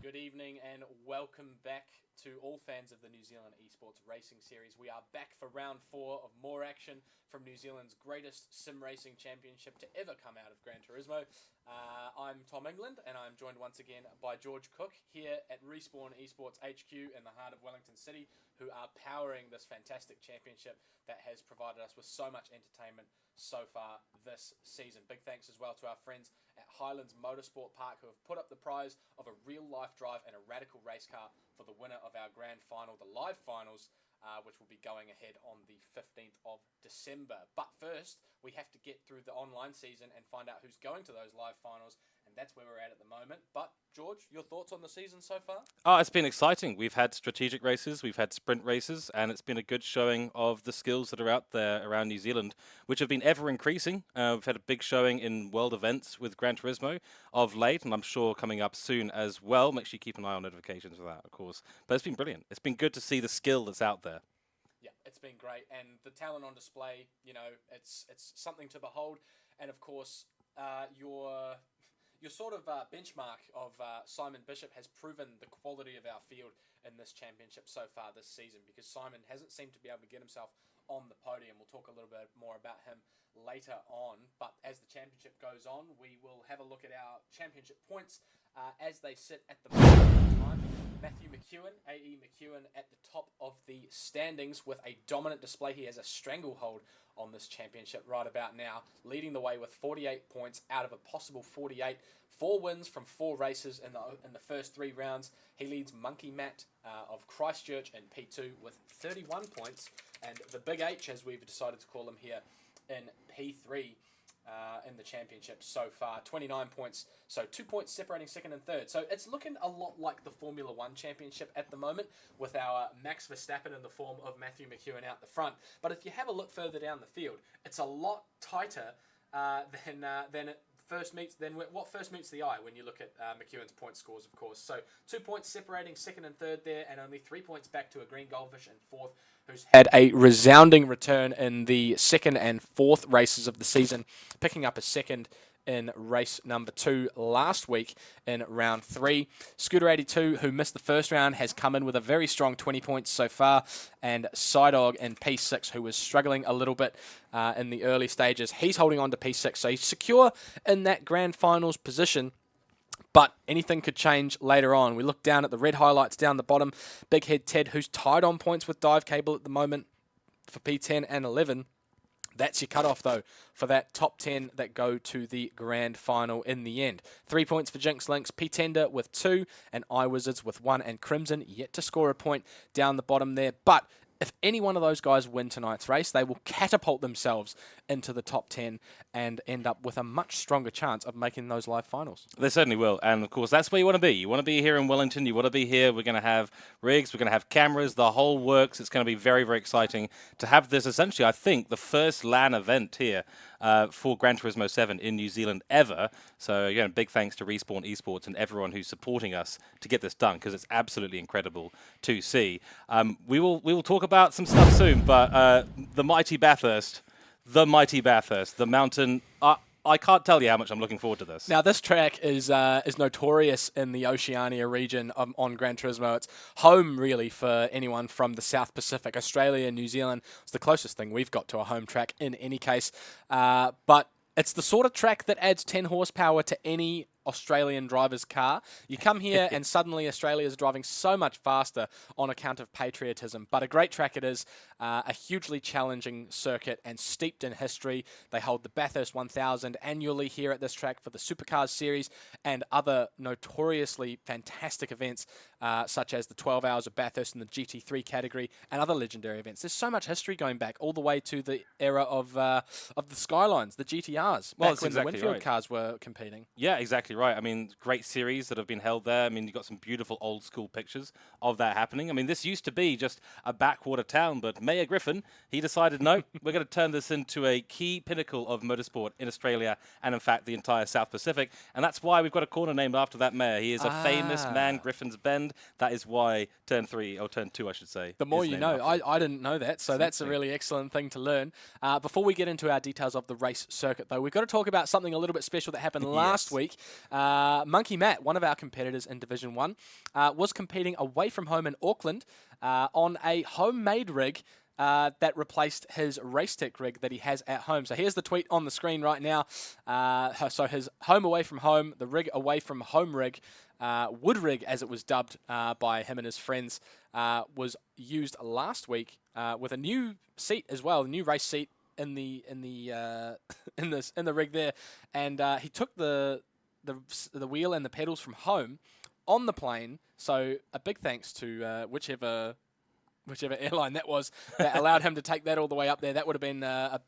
good evening, and welcome back to all fans of the New Zealand Esports Racing Series. We are back for round 4 of more action from New Zealand's greatest sim racing championship to ever come out of Gran Turismo. I'm Tom England, and I'm joined once again by George Cook here at Respawn Esports HQ in the heart of Wellington City, who are powering this fantastic championship that has provided us with so much entertainment so far this season. Big thanks as well to our friends at Highlands Motorsport Park, who have put up the prize of a real-life drive and a radical race car for the winner of our grand final, the live finals, which will be going ahead on the 15th of December. But first, we have to get through the online season and find out who's going to those live finals, and that's where we're at the moment. But, George, your thoughts on the season so far? Oh, it's been exciting. We've had strategic races, we've had sprint races, and it's been a good showing of the skills that are out there around New Zealand, which have been ever increasing. We've had a big showing in world events with Gran Turismo of late, and I'm sure coming up soon as well. Make sure you keep an eye on notifications for that, of course. But it's been brilliant. It's been good to see the skill that's out there. Yeah, it's been great, and the talent on display, it's something to behold. And of course, your sort of benchmark of Simon Bishop has proven the quality of our field in this championship so far this season, because Simon hasn't seemed to be able to get himself on the podium. We'll talk a little bit more about him later on, but as the championship goes on, we will have a look at our championship points as they sit at the moment in time. Matthew McEwen, A.E. McEwen, at the top of the standings with a dominant display. He has a stranglehold on this championship right about now, leading the way with 48 points out of a possible 48. 4 wins from 4 races in the first 3 rounds. He leads Monkey Matt of Christchurch in P2 with 31 points, and the Big H, as we've decided to call him here, in P3 in the championship so far. 29 points, so 2 points separating second and third. So it's looking a lot like the Formula 1 championship at the moment, with our Max Verstappen in the form of Matthew McEwen out the front. But if you have a look further down the field, it's a lot tighter than it first meets what first meets the eye when you look at McEwen's point scores, of course. So 2 points separating second and third there, and only 3 points back to a Green Goldfish in fourth, who's had a resounding return in the second and fourth races of the season, picking up a second in race number 2 last week in round 3. Scooter 82, who missed the first round, has come in with a very strong 20 points so far, and Psydog in P6, who was struggling a little bit in the early stages, he's holding on to P6, so he's secure in that grand finals position. But anything could change later on. We look down at the red highlights down the bottom. Big Head Ted, who's tied on points with Dive Cable at the moment for P10 and 11. That's your cutoff, though, for that top 10 that go to the grand final in the end. 3 points for Jinx Links, P-Tender with 2, and iWizards with 1, and Crimson yet to score a point down the bottom there. But if any one of those guys win tonight's race, they will catapult themselves into the top 10 and end up with a much stronger chance of making those live finals. They certainly will. And, of course, that's where you want to be. You want to be here in Wellington. You want to be here. We're going to have rigs. We're going to have cameras. The whole works. It's going to be very, very exciting to have this, essentially, I think, the first LAN event here for Gran Turismo 7 in New Zealand ever. So, again, big thanks to Respawn Esports and everyone who's supporting us to get this done, because it's absolutely incredible to see. We will talk about some stuff soon, but the mighty Bathurst, the mountain. I can't tell you how much I'm looking forward to this. Now, this track is notorious in the Oceania region on Gran Turismo. It's home, really, for anyone from the South Pacific. Australia and New Zealand is the closest thing we've got to a home track in any case. But it's the sort of track that adds 10 horsepower to any Australian driver's car. You come here and suddenly Australia is driving so much faster on account of patriotism. But a great track it is, a hugely challenging circuit and steeped in history. They hold the Bathurst 1000 annually here at this track for the Supercars series and other notoriously fantastic events such as the 12 Hours of Bathurst in the GT3 category and other legendary events. There's so much history going back all the way to the era of the Skylines, the GTRs, back when the Winfield cars were competing. Yeah, exactly right. I mean, great series that have been held there. I mean, you've got some beautiful old school pictures of that happening. I mean, this used to be just a backwater town, but Mayor Griffin, he decided, no, we're going to turn this into a key pinnacle of motorsport in Australia and, in fact, the entire South Pacific. And that's why we've got a corner named after that mayor. He is a famous man, Griffin's Bend. That is why Turn 2, I should say. The more you know. I didn't know that, so that's a really excellent thing to learn. Before we get into our details of the race circuit, though, we've got to talk about something a little bit special that happened last week. Monkey Matt, one of our competitors in Division 1, was competing away from home in Auckland on a homemade rig that replaced his Racetech rig that he has at home. So here's the tweet on the screen right now. So his home away from home, the rig away from home rig, wood rig as it was dubbed by him and his friends, was used last week with a new seat as well, a new race seat in the in the rig there, and he took the wheel and the pedals from home on the plane. So a big thanks to whichever airline that was that allowed him to take that all the way up there. That would have been a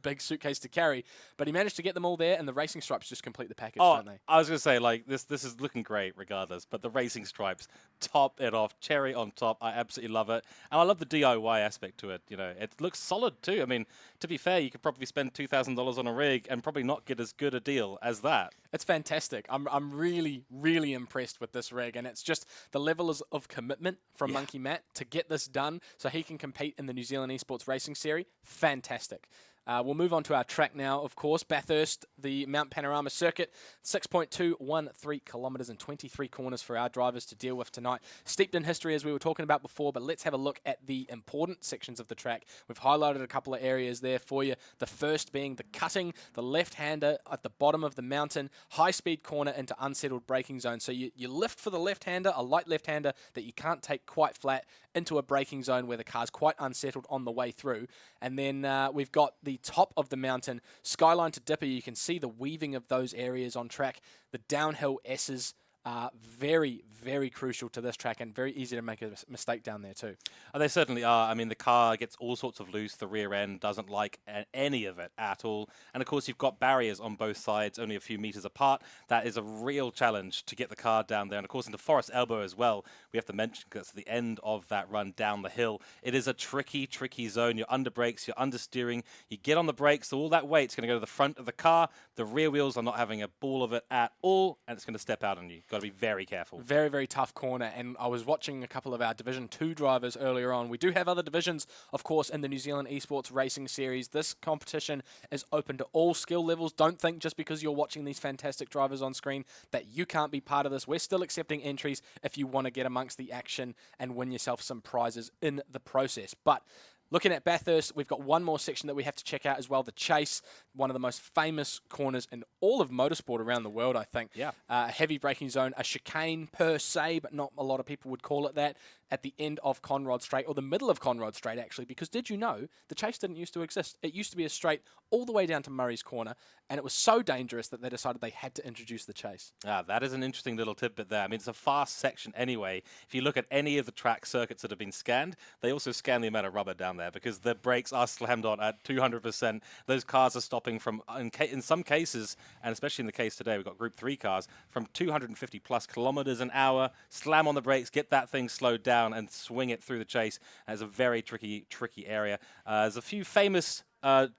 big suitcase to carry, but he managed to get them all there, and the racing stripes just complete the package, don't they? I was going to say, like, this is looking great regardless, but the racing stripes top it off, cherry on top. I absolutely love it, and I love the DIY aspect to it. You know, it looks solid too. I mean, to be fair, you could probably spend $2,000 on a rig and probably not get as good a deal as that. It's fantastic. I'm really impressed with this rig, and it's just the level of commitment from Monkey Matt to get this done so he can compete in the New Zealand Esports Racing Series. Fantastic. We'll move on to our track now, of course. Bathurst, the Mount Panorama Circuit, 6.213 kilometres and 23 corners for our drivers to deal with tonight. Steeped in history, as we were talking about before, but let's have a look at the important sections of the track. We've highlighted a couple of areas there for you. The first being the cutting, the left-hander at the bottom of the mountain, high-speed corner into unsettled braking zone. So you lift for the left-hander, a light left-hander that you can't take quite flat, into a braking zone where the car's quite unsettled on the way through. And then we've got the top of the mountain, skyline to dipper. You can see the weaving of those areas on track. The downhill S's are very, very crucial to this track and very easy to make a mistake down there too. Oh, they certainly are. I mean, the car gets all sorts of loose. The rear end doesn't like any of it at all. And of course, you've got barriers on both sides, only a few meters apart. That is a real challenge to get the car down there. And of course, into Forest Elbow as well, we have to mention, because that's the end of that run down the hill. It is a tricky zone. You're under brakes, you're under steering. You get on the brakes, so all that weight's going to go to the front of the car. The rear wheels are not having a ball of it at all, and it's going to step out on you. Got to be very careful. Very, very tough corner, and I was watching a couple of our Division 2 drivers earlier on. We do have other divisions, of course, in the New Zealand Esports Racing Series. This competition is open to all skill levels. Don't think just because you're watching these fantastic drivers on screen that you can't be part of this. We're still accepting entries if you want to get amongst the action and win yourself some prizes in the process. But looking at Bathurst, we've got one more section that we have to check out as well, the Chase, one of the most famous corners in all of motorsport around the world, I think. Yeah. Heavy braking zone, a chicane per se, but not a lot of people would call it that, at the end of Conrod Straight, or the middle of Conrod Straight, actually, because did you know the Chase didn't used to exist? It used to be a straight all the way down to Murray's Corner, and it was so dangerous that they decided they had to introduce the Chase. That is an interesting little tidbit there. I mean, it's a fast section anyway. If you look at any of the track circuits that have been scanned, they also scan the amount of rubber down there because the brakes are slammed on at 200%. Those cars are stopping from, in some cases, and especially in the case today, we've got Group 3 cars, from 250 plus kilometers an hour, slam on the brakes, get that thing slowed down, and swing it through the Chase. It's a very tricky area. There's a few famous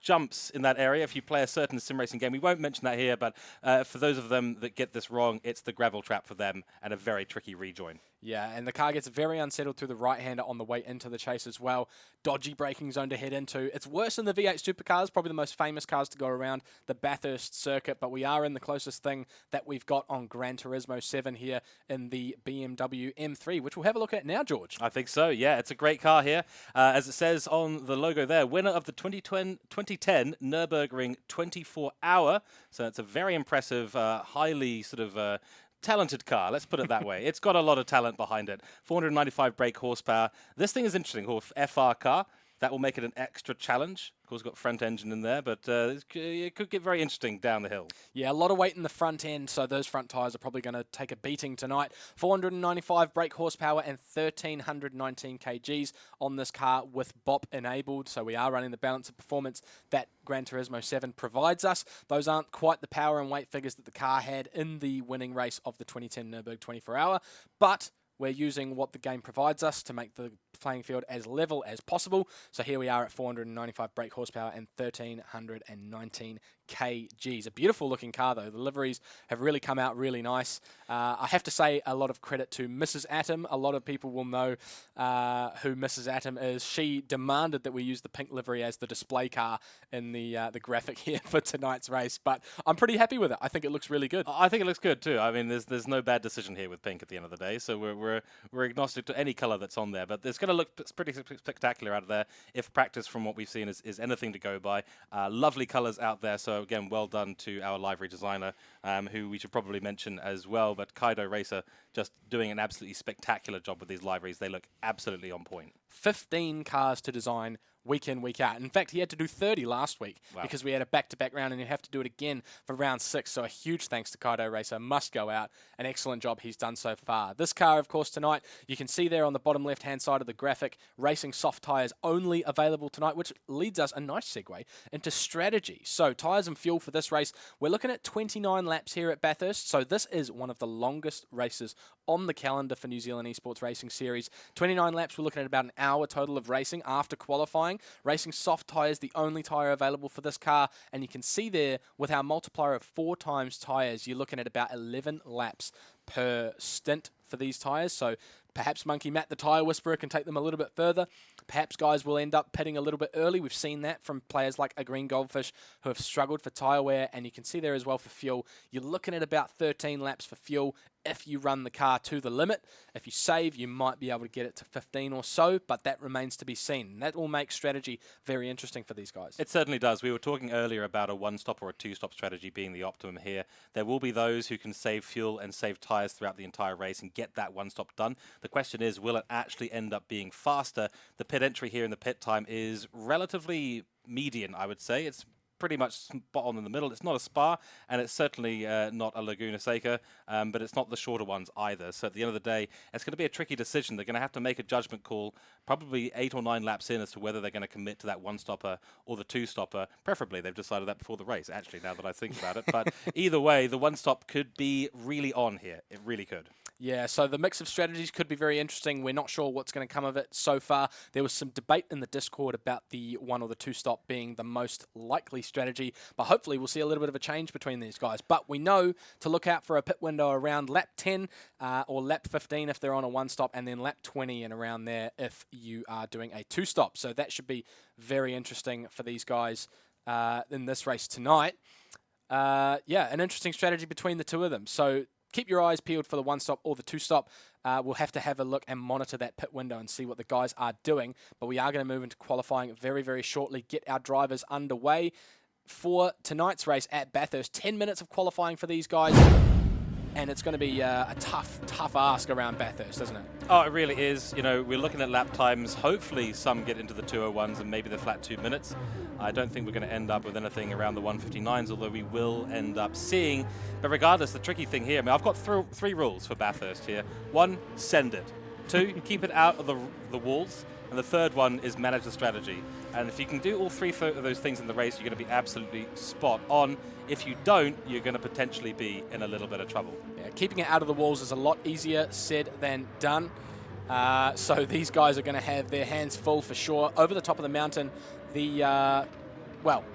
jumps in that area if you play a certain sim racing game. We won't mention that here, but for those of them that get this wrong, it's the gravel trap for them and a very tricky rejoin. Yeah, and the car gets very unsettled through the right-hander on the way into the Chase as well. Dodgy braking zone to head into. It's worse than the V8 supercars, probably the most famous cars to go around the Bathurst circuit, but we are in the closest thing that we've got on Gran Turismo 7 here in the BMW M3, which we'll have a look at now, George. I think so, yeah. It's a great car here. As it says on the logo there, winner of the 2010 Nürburgring 24-hour. So it's a very impressive, highly sort of talented car, let's put it that way. It's got a lot of talent behind it. 495 brake horsepower. This thing is interesting. FR car. That will make it an extra challenge. Of course, got front engine in there, but it could get very interesting down the hill. Yeah, a lot of weight in the front end, so those front tyres are probably going to take a beating tonight. 495 brake horsepower and 1,319 kgs on this car with BOP enabled, so we are running the balance of performance that Gran Turismo 7 provides us. Those aren't quite the power and weight figures that the car had in the winning race of the 2010 Nürburgring 24-hour, but we're using what the game provides us to make the the playing field as level as possible. So here we are at 495 brake horsepower and 1,319 kgs. A beautiful looking car though. The liveries have really come out really nice. I have to say a lot of credit to Mrs. Atom. A lot of people will know who Mrs. Atom is. She demanded that we use the pink livery as the display car in the graphic here for tonight's race, but I'm pretty happy with it. I think it looks really good. I think it looks good too. I mean, there's no bad decision here with pink at the end of the day, so we're agnostic to any color that's on there, but it's going to look pretty spectacular out of there if practice from what we've seen is anything to go by. Lovely colors out there, so again, well done to our livery designer, who we should probably mention as well, but Kaido Racer just doing an absolutely spectacular job with these liveries. They look absolutely on point. 15 cars to design week in, week out. In fact, he had to do 30 last week because we had a back-to-back round, and you have to do it again for round 6. So a huge thanks to Kaido Racer. Must go out. An excellent job he's done so far. This car, of course, tonight, you can see there on the bottom left-hand side of the graphic, racing soft tyres only available tonight, which leads us a nice segue into strategy. So tyres and fuel for this race, we're looking at 29 laps here at Bathurst. So this is one of the longest races on the calendar for New Zealand Esports Racing Series. 29 laps, we're looking at about an hour total of racing after qualifying. Racing soft tyres, the only tyre available for this car, and you can see there with our multiplier of 4 times tyres, you're looking at about 11 laps per stint for these tyres. So perhaps Monkey Matt, the tyre whisperer, can take them a little bit further. Perhaps guys will end up pitting a little bit early. We've seen that from players like a Green Goldfish who have struggled for tyre wear, and you can see there as well for fuel. You're looking at about 13 laps for fuel if you run the car to the limit. If you save, you might be able to get it to 15 or so, but that remains to be seen. That will make strategy very interesting for these guys. It certainly does. We were talking earlier about a one-stop or a two-stop strategy being the optimum here. There will be those who can save fuel and save tyres throughout the entire race and get that one-stop done. The question is, will it actually end up being faster? The pit entry here in the pit time is relatively median, I would say. It's pretty much spot on in the middle. It's not a Spa, and it's certainly not a Laguna Seca, but it's not the shorter ones either. So at the end of the day, it's going to be a tricky decision. They're going to have to make a judgment call, probably 8 or 9 laps in, as to whether they're going to commit to that one-stopper or the two-stopper. Preferably, they've decided that before the race, actually, now that I think about it. But either way, the one-stop could be really on here. It really could. Yeah, so the mix of strategies could be very interesting. We're not sure what's going to come of it so far. There was some debate in the Discord about the one or the two stop being the most likely strategy, but hopefully we'll see a little bit of a change between these guys. But we know to look out for a pit window around lap 10 or lap 15 if they're on a one stop, and then lap 20 and around there if you are doing a two stop. So that should be very interesting for these guys in this race tonight. Yeah, an interesting strategy between the two of them. So keep your eyes peeled for the one-stop or the two-stop. We'll have to have a look and monitor that pit window and see what the guys are doing. But we are going to move into qualifying very, very shortly, get our drivers underway for tonight's race at Bathurst. 10 minutes of qualifying for these guys. And it's going to be a tough ask around Bathurst, isn't it? Oh, it really is. You know, we're looking at lap times. Hopefully some get into the 201s and maybe the flat 2 minutes. I don't think we're going to end up with anything around the 159s, although we will end up seeing. But regardless, the tricky thing here, I mean, I've got three rules for Bathurst here. 1, send it. 2, keep it out of the walls. And the third one is manage the strategy. And if you can do all 3 of those things in the race, you're going to be absolutely spot on. If you don't, you're going to potentially be in a little bit of trouble. Yeah, keeping it out of the walls is a lot easier said than done. So these guys are going to have their hands full for sure. Over the top of the mountain, the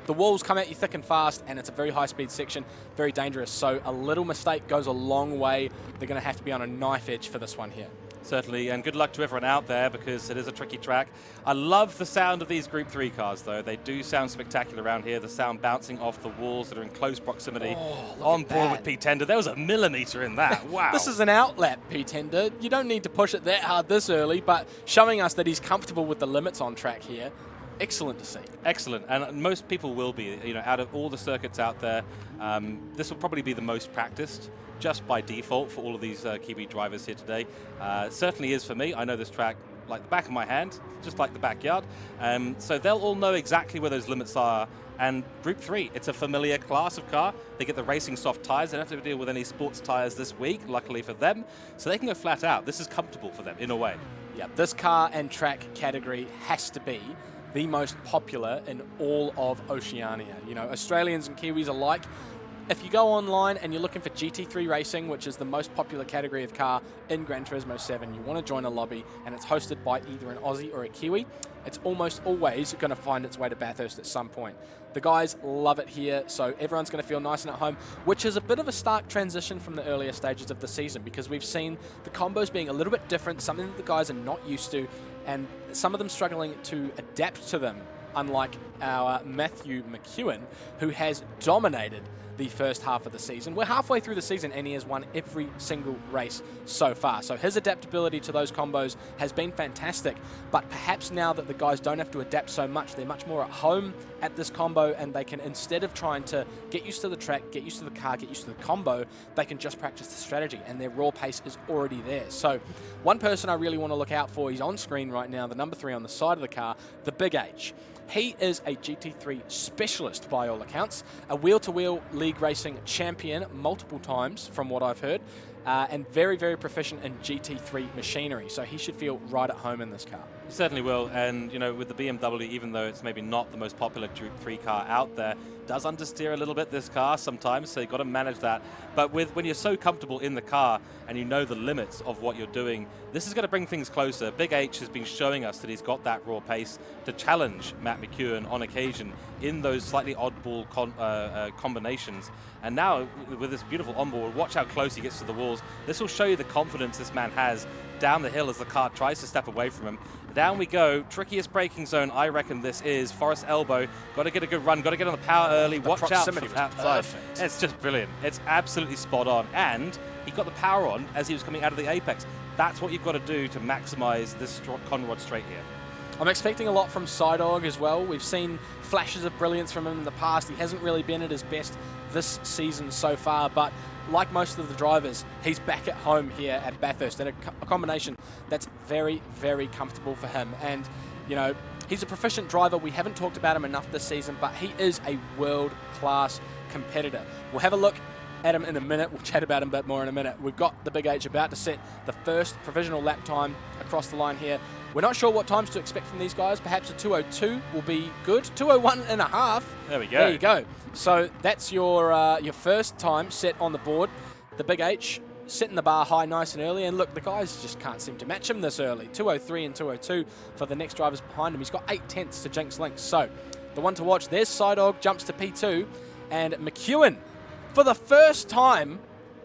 walls come at you thick and fast, and it's a very high-speed section, very dangerous. So a little mistake goes a long way. They're going to have to be on a knife edge for this one here. Certainly, and good luck to everyone out there because it is a tricky track. I love the sound of these Group 3 cars, though. They do sound spectacular around here. The sound bouncing off the walls that are in close proximity. On board with P-Tender. There was a millimetre in that. Wow. This is an outlap, P-Tender. You don't need to push it that hard this early, but showing us that he's comfortable with the limits on track here. Excellent to see. Excellent, and most people will be. You know, out of all the circuits out there, this will probably be the most practiced, just by default for all of these Kiwi drivers here today. Certainly is for me. I know this track like the back of my hand, just like the backyard. So they'll all know exactly where those limits are. And Group 3, it's a familiar class of car. They get the racing soft tyres. They don't have to deal with any sports tyres this week, luckily for them. So they can go flat out. This is comfortable for them in a way. Yeah, this car and track category has to be the most popular in all of Oceania. You know, Australians and Kiwis alike if you go online and you're looking for GT3 racing, which is the most popular category of car in Gran Turismo 7, you want to join a lobby and it's hosted by either an Aussie or a Kiwi, it's almost always going to find its way to Bathurst at some point. The guys love it here, so everyone's going to feel nice and at home, which is a bit of a stark transition from the earlier stages of the season, because we've seen the combos being a little bit different, something that the guys are not used to, and some of them struggling to adapt to them, unlike our Matthew McEwen, who has dominated the first half of the season. We're halfway through the season and he has won every single race so far. So his adaptability to those combos has been fantastic, but perhaps now that the guys don't have to adapt so much, they're much more at home at this combo, and they can, instead of trying to get used to the track, get used to the car, get used to the combo, they can just practice the strategy, and their raw pace is already there. So one person I really want to look out for, he's on screen right now, the number 3 on the side of the car, the Big H. He is a GT3 specialist by all accounts, a wheel-to-wheel league racing champion multiple times from what I've heard, and very, very proficient in GT3 machinery, so he should feel right at home in this car. He certainly will, and you know, with the BMW, even though it's maybe not the most popular Group 3 car out there, does understeer a little bit, this car sometimes, so you've got to manage that. But when you're so comfortable in the car and you know the limits of what you're doing, this is going to bring things closer. Big H has been showing us that he's got that raw pace to challenge Matt McEwen on occasion in those slightly oddball combinations. And now, with this beautiful onboard, watch how close he gets to the walls. This will show you the confidence this man has down the hill as the car tries to step away from him. Down we go. Trickiest braking zone, I reckon this is. Forest Elbow. Got to get a good run. Got to get on the power early. Watch out for that side. It's just brilliant. It's absolutely spot on. And he got the power on as he was coming out of the apex. That's what you've got to do to maximize this Conrod straight here. I'm expecting a lot from Psydog as well. We've seen flashes of brilliance from him in the past. He hasn't really been at his best this season so far, but like most of the drivers, he's back at home here at Bathurst, and a combination that's very, very comfortable for him. And, you know, he's a proficient driver. We haven't talked about him enough this season, but he is a world-class competitor. We'll have a look at him in a minute. We'll chat about him a bit more in a minute. We've got the Big H about to set the first provisional lap time across the line here. We're not sure what times to expect from these guys. Perhaps a 2:02 will be good. 2:01 and a half. There we go. There you go. So that's your first time set on the board. The Big H setting the bar high nice and early. And look, the guys just can't seem to match him this early. 2:03 and 2:02 for the next drivers behind him. He's got 0.8 to Jinx Links. So the one to watch, there's Psydog, jumps to P2. And McEwen, for the first time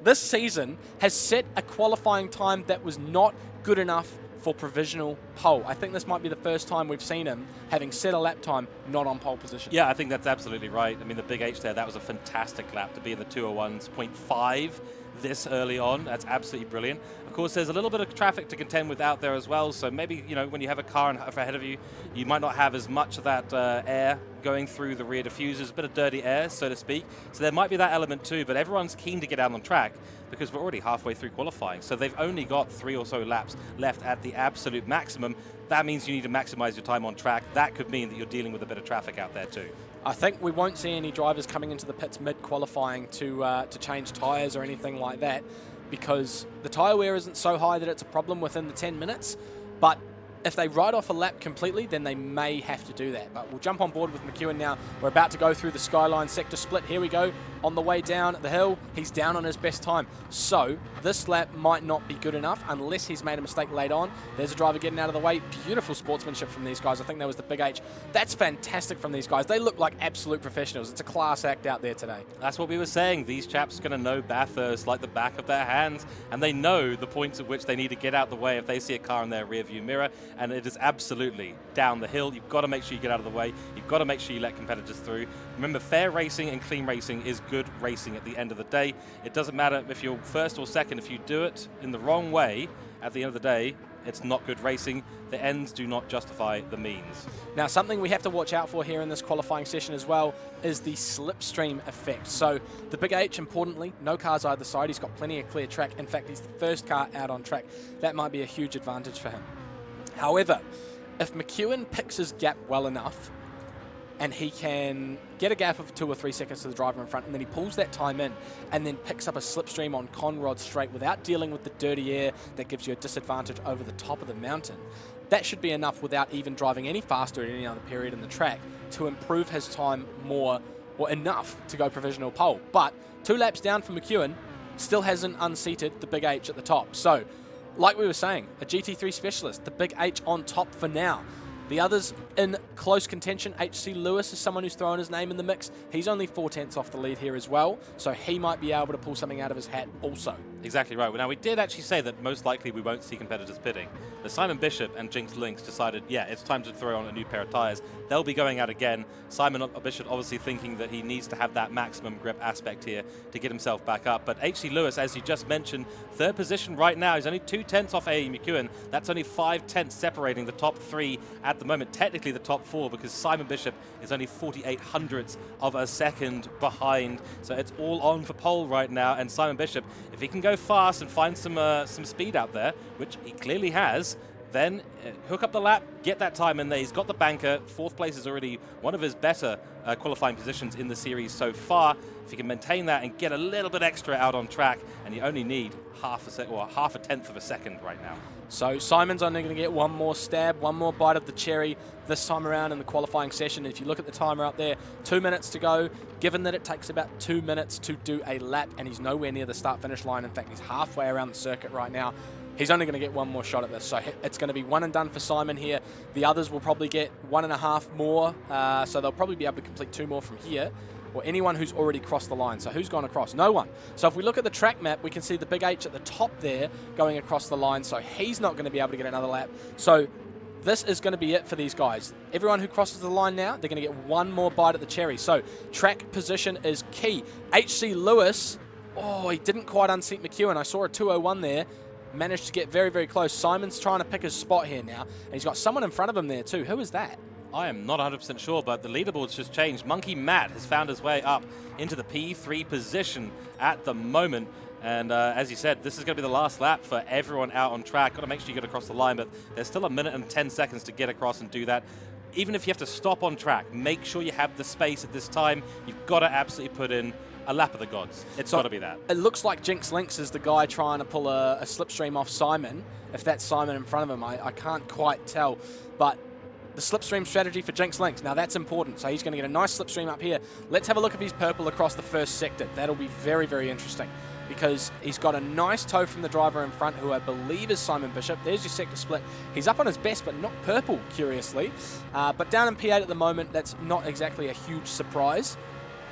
this season, has set a qualifying time that was not good enough for provisional pole. I think this might be the first time we've seen him having set a lap time not on pole position. Yeah, I think that's absolutely right. I mean, the Big H there, that was a fantastic lap to be in the 2:01.5 this early on. That's absolutely brilliant. Of course, there's a little bit of traffic to contend with out there as well, so maybe, you know, when you have a car ahead of you, you might not have as much of that air going through the rear diffusers, a bit of dirty air, so to speak. So there might be that element too, but everyone's keen to get out on track because we're already halfway through qualifying. So they've only got 3 or so laps left at the absolute maximum. That means you need to maximize your time on track. That could mean that you're dealing with a bit of traffic out there too. I think we won't see any drivers coming into the pits mid-qualifying to change tyres or anything like that, because the tyre wear isn't so high that it's a problem within the 10 minutes. But if they ride off a lap completely, then they may have to do that. But we'll jump on board with McEwen now. We're about to go through the Skyline sector split. Here we go. On the way down the hill, he's down on his best time. So this lap might not be good enough unless he's made a mistake late on. There's a driver getting out of the way. Beautiful sportsmanship from these guys. I think that was the Big H. That's fantastic from these guys. They look like absolute professionals. It's a class act out there today. That's what we were saying. These chaps are going to know Bathurst like the back of their hands, and they know the points at which they need to get out the way if they see a car in their rear view mirror, and it is absolutely down the hill. You've got to make sure you get out of the way. You've got to make sure you let competitors through. Remember, fair racing and clean racing is good racing at the end of the day. It doesn't matter if you're first or second. If you do it in the wrong way, at the end of the day, it's not good racing. The ends do not justify the means. Now, something we have to watch out for here in this qualifying session as well is the slipstream effect. So the Big H, importantly, no cars either side. He's got plenty of clear track. In fact, he's the first car out on track. That might be a huge advantage for him. However, if McEwen picks his gap well enough, and he can get a gap of 2 or 3 seconds to the driver in front, and then he pulls that time in and then picks up a slipstream on Conrod straight without dealing with the dirty air that gives you a disadvantage over the top of the mountain. That should be enough without even driving any faster at any other period in the track to improve his time more or enough to go provisional pole. But 2 laps down from McEwen, still hasn't unseated the Big H at the top. So, like we were saying, a GT3 specialist, the Big H on top for now. The others in close contention, HC Lewis is someone who's thrown his name in the mix. He's only 4/10 off the lead here as well, so he might be able to pull something out of his hat also. Exactly right. Now, we did actually say that most likely we won't see competitors pitting. But Simon Bishop and Jinx Lynx decided, yeah, it's time to throw on a new pair of tyres. They'll be going out again. Simon Bishop obviously thinking that he needs to have that maximum grip aspect here to get himself back up. But HC Lewis, as you just mentioned, 3rd position right now. He's only 2/10 off AE McEwen. That's only 5/10 separating the top 3 at the moment. Technically the top 4, because Simon Bishop is only 48 hundredths of a second behind. So it's all on for pole right now. And Simon Bishop, if he can go fast and find some speed out there, which he clearly has, then hook up the lap, get that time in there. He's got the banker. 4th place is already one of his better qualifying positions in the series so far. If he can maintain that and get a little bit extra out on track, and you only need half a tenth of a second right now. So Simon's only going to get one more stab, one more bite of the cherry this time around in the qualifying session. If you look at the timer up there, 2 minutes to go. Given that it takes about 2 minutes to do a lap, and he's nowhere near the start-finish line. In fact, he's halfway around the circuit right now. He's only going to get one more shot at this, so it's going to be one and done for Simon here. The others will probably get 1.5 more, so they'll probably be able to complete 2 more from here, or anyone who's already crossed the line. So who's gone across? No one. So if we look at the track map, we can see the Big H at the top there going across the line, so he's not going to be able to get another lap. So this is going to be it for these guys. Everyone who crosses the line now, they're going to get one more bite at the cherry. So track position is key. HC Lewis, oh, he didn't quite unseat McEwen. I saw a 201 there. Managed to get very, very close. Simon's trying to pick his spot here now, and he's got someone in front of him there too. Who is that? I am not 100% sure, but the leaderboard's just changed. Monkey Matt has found his way up into the P3 position at the moment. And as you said, this is going to be the last lap for everyone out on track. Got to make sure you get across the line, but there's still 1 minute and 10 seconds to get across and do that. Even if you have to stop on track, make sure you have the space at this time. You've got to absolutely put in a lap of the gods. It's got to be that. It looks like Jinx Lynx is the guy trying to pull a slipstream off Simon. If that's Simon in front of him, I can't quite tell. But the slipstream strategy for Jinx Lynx, now that's important. So he's going to get a nice slipstream up here. Let's have a look at his purple across the first sector. That'll be very, very interesting, because he's got a nice tow from the driver in front, who I believe is Simon Bishop. There's your sector split. He's up on his best, but not purple, curiously. But down in P8 at the moment, that's not exactly a huge surprise.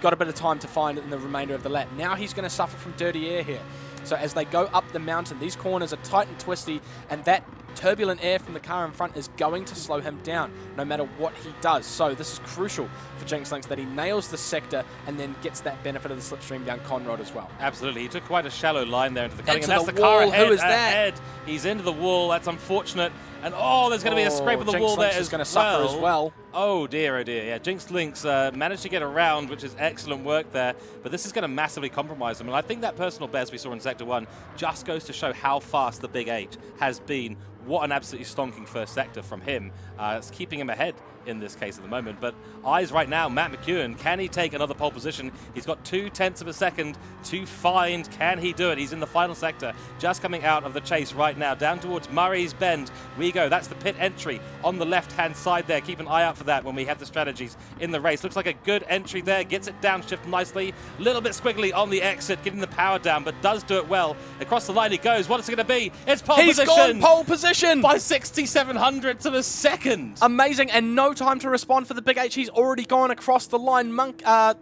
Got a bit of time to find it in the remainder of the lap. Now he's going to suffer from dirty air here. So as they go up the mountain, these corners are tight and twisty, and that turbulent air from the car in front is going to slow him down no matter what he does. So this is crucial for Jinx Lynx, that he nails the sector and then gets that benefit of the slipstream down Conrod as well. Absolutely. He took quite a shallow line there into the cutting, into and that's the the car wall. ahead. Who is that? He's into the wall. That's unfortunate. And oh, there's going to be a scrape of the Jinx wall Lynx there is as going to suffer as well. Oh dear, oh dear. Yeah, Jinx Lynx managed to get around, which is excellent work there. But this is going to massively compromise them. And I think that personal best we saw in Sector 1 just goes to show how fast the Big 8 has been. What an absolutely stonking first sector from him. It's keeping him ahead in this case at the moment. But eyes right now, Matt McEwen, can he take another pole position? He's got 0.2 of a second to find. Can he do it? He's in the final sector, just coming out of the chase right now, down towards Murray's Bend. We go. That's the pit entry on the left-hand side there. Keep an eye out for that when we have the strategies in the race. Looks like a good entry there. Gets it downshift nicely. A little bit squiggly on the exit, getting the power down, but does do it well. Across the line he goes. What is it going to be? It's pole position. He's gone pole position by 67 hundredths of a second. Amazing, and no time to respond for the Big H. He's already gone across the line. Not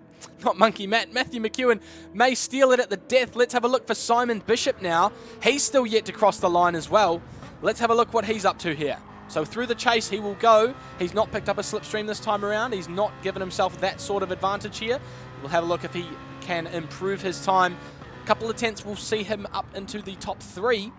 Monkey Matt, Matthew McEwen may steal it at the death. Let's have a look for Simon Bishop now. He's still yet to cross the line as well. Let's have a look what he's up to here. So through the chase he will go. He's not picked up a slipstream this time around. He's not given himself that sort of advantage here. We'll have a look if he can improve his time. A couple of tenths will see him up into the top 3.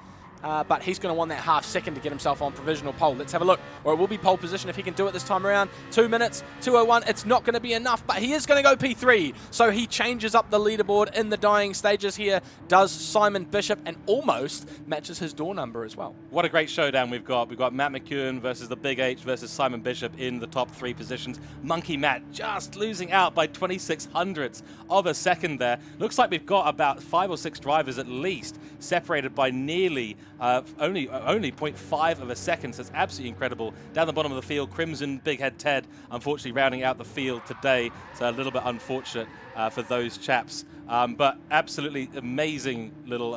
But he's going to want that half second to get himself on provisional pole. Let's have a look. Or it will be pole position if he can do it this time around. 2 minutes, 2:01. It's not going to be enough, but he is going to go P3. So he changes up the leaderboard in the dying stages here. Does Simon Bishop, and almost matches his door number as well. What a great showdown we've got. We've got Matt McEwen versus the Big H versus Simon Bishop in the top 3 positions. Monkey Matt just losing out by 26 hundredths of a second there. Looks like we've got about 5 or 6 drivers at least separated by nearly only 0.5 of a second, so it's absolutely incredible. Down the bottom of the field, Crimson, Big Head Ted, unfortunately rounding out the field today, so a little bit unfortunate for those chaps. But absolutely amazing little